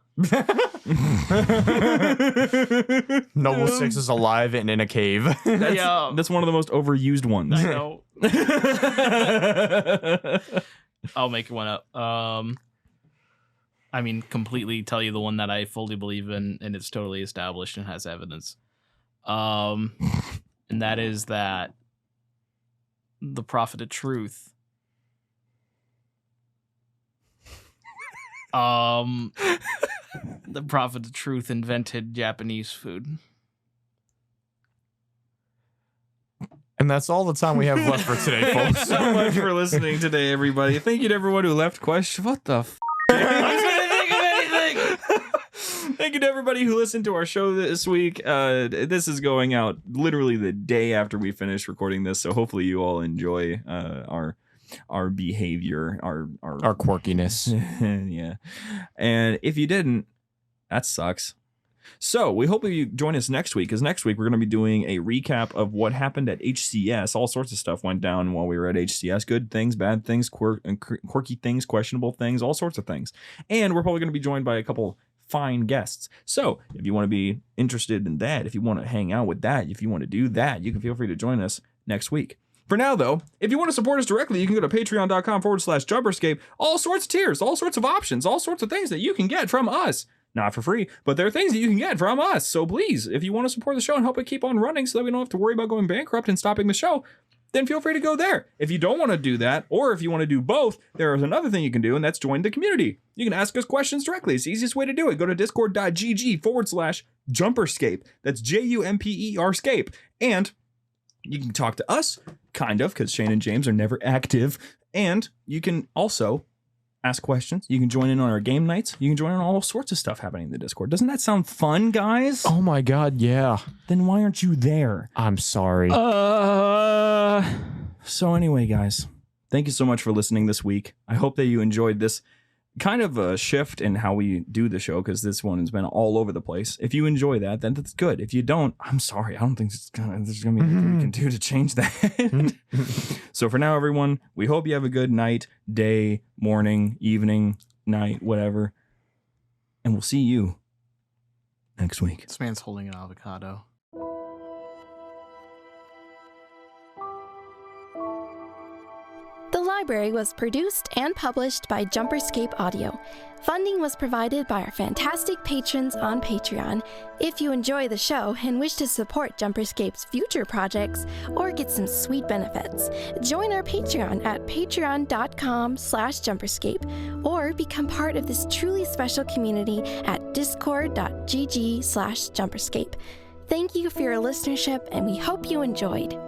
Noble Six is alive and in a cave. Yeah, That's one of the most overused ones. I know. I'll make one up. I mean, completely tell you the one that I fully believe in, and it's totally established and has evidence. And that is that the Prophet of Truth. The Prophet of Truth invented Japanese food. And that's all the time we have left for today, folks. So much for listening today, everybody. Thank you to everyone who left questions. What the f? Thank you to everybody who listened to our show this week. This is going out literally the day after we finish recording this, so hopefully you all enjoy our behavior, our quirkiness. Yeah. And if you didn't, that sucks. So we hope you join us next week, because next week we're going to be doing a recap of what happened at HCS. All sorts of stuff went down while we were at HCS. Good things, bad things, quirky things, questionable things, all sorts of things. And we're probably going to be joined by a couple fine guests. So if you want to be interested in that, if you want to hang out with that, if you want to do that, you can feel free to join us next week. For now, though, if you want to support us directly, you can go to patreon.com/JumperScape. All sorts of tiers, all sorts of options, all sorts of things that you can get from us. Not for free, but there are things that you can get from us. So please, if you want to support the show and help it keep on running so that we don't have to worry about going bankrupt and stopping the show, then feel free to go there. If you don't want to do that, or if you want to do both, there is another thing you can do, and that's join the community. You can ask us questions directly. It's the easiest way to do it. Go to discord.gg/JumperScape. That's JUMPERscape. And you can talk to us, kind of, because Shane and James are never active. And you can also ask questions. You can join in on our game nights. You can join in on all sorts of stuff happening in the Discord. Doesn't that sound fun, guys? Oh my God, yeah. Then why aren't you there? I'm sorry. So anyway, guys, thank you so much for listening this week. I hope that you enjoyed this kind of a shift in how we do the show, because this one has been all over the place. If you enjoy that, then that's good. If you don't, I'm sorry. I don't think there's gonna be anything we can do to change that. So for now, everyone, we hope you have a good night, day, morning, evening, night, whatever. And we'll see you next week. This man's holding an avocado. The library was produced and published by JumperScape Audio. Funding was provided by our fantastic patrons on Patreon. If you enjoy the show and wish to support JumperScape's future projects or get some sweet benefits, join our Patreon at patreon.com/JumperScape or become part of this truly special community at discord.gg/JumperScape. Thank you for your listenership, and we hope you enjoyed.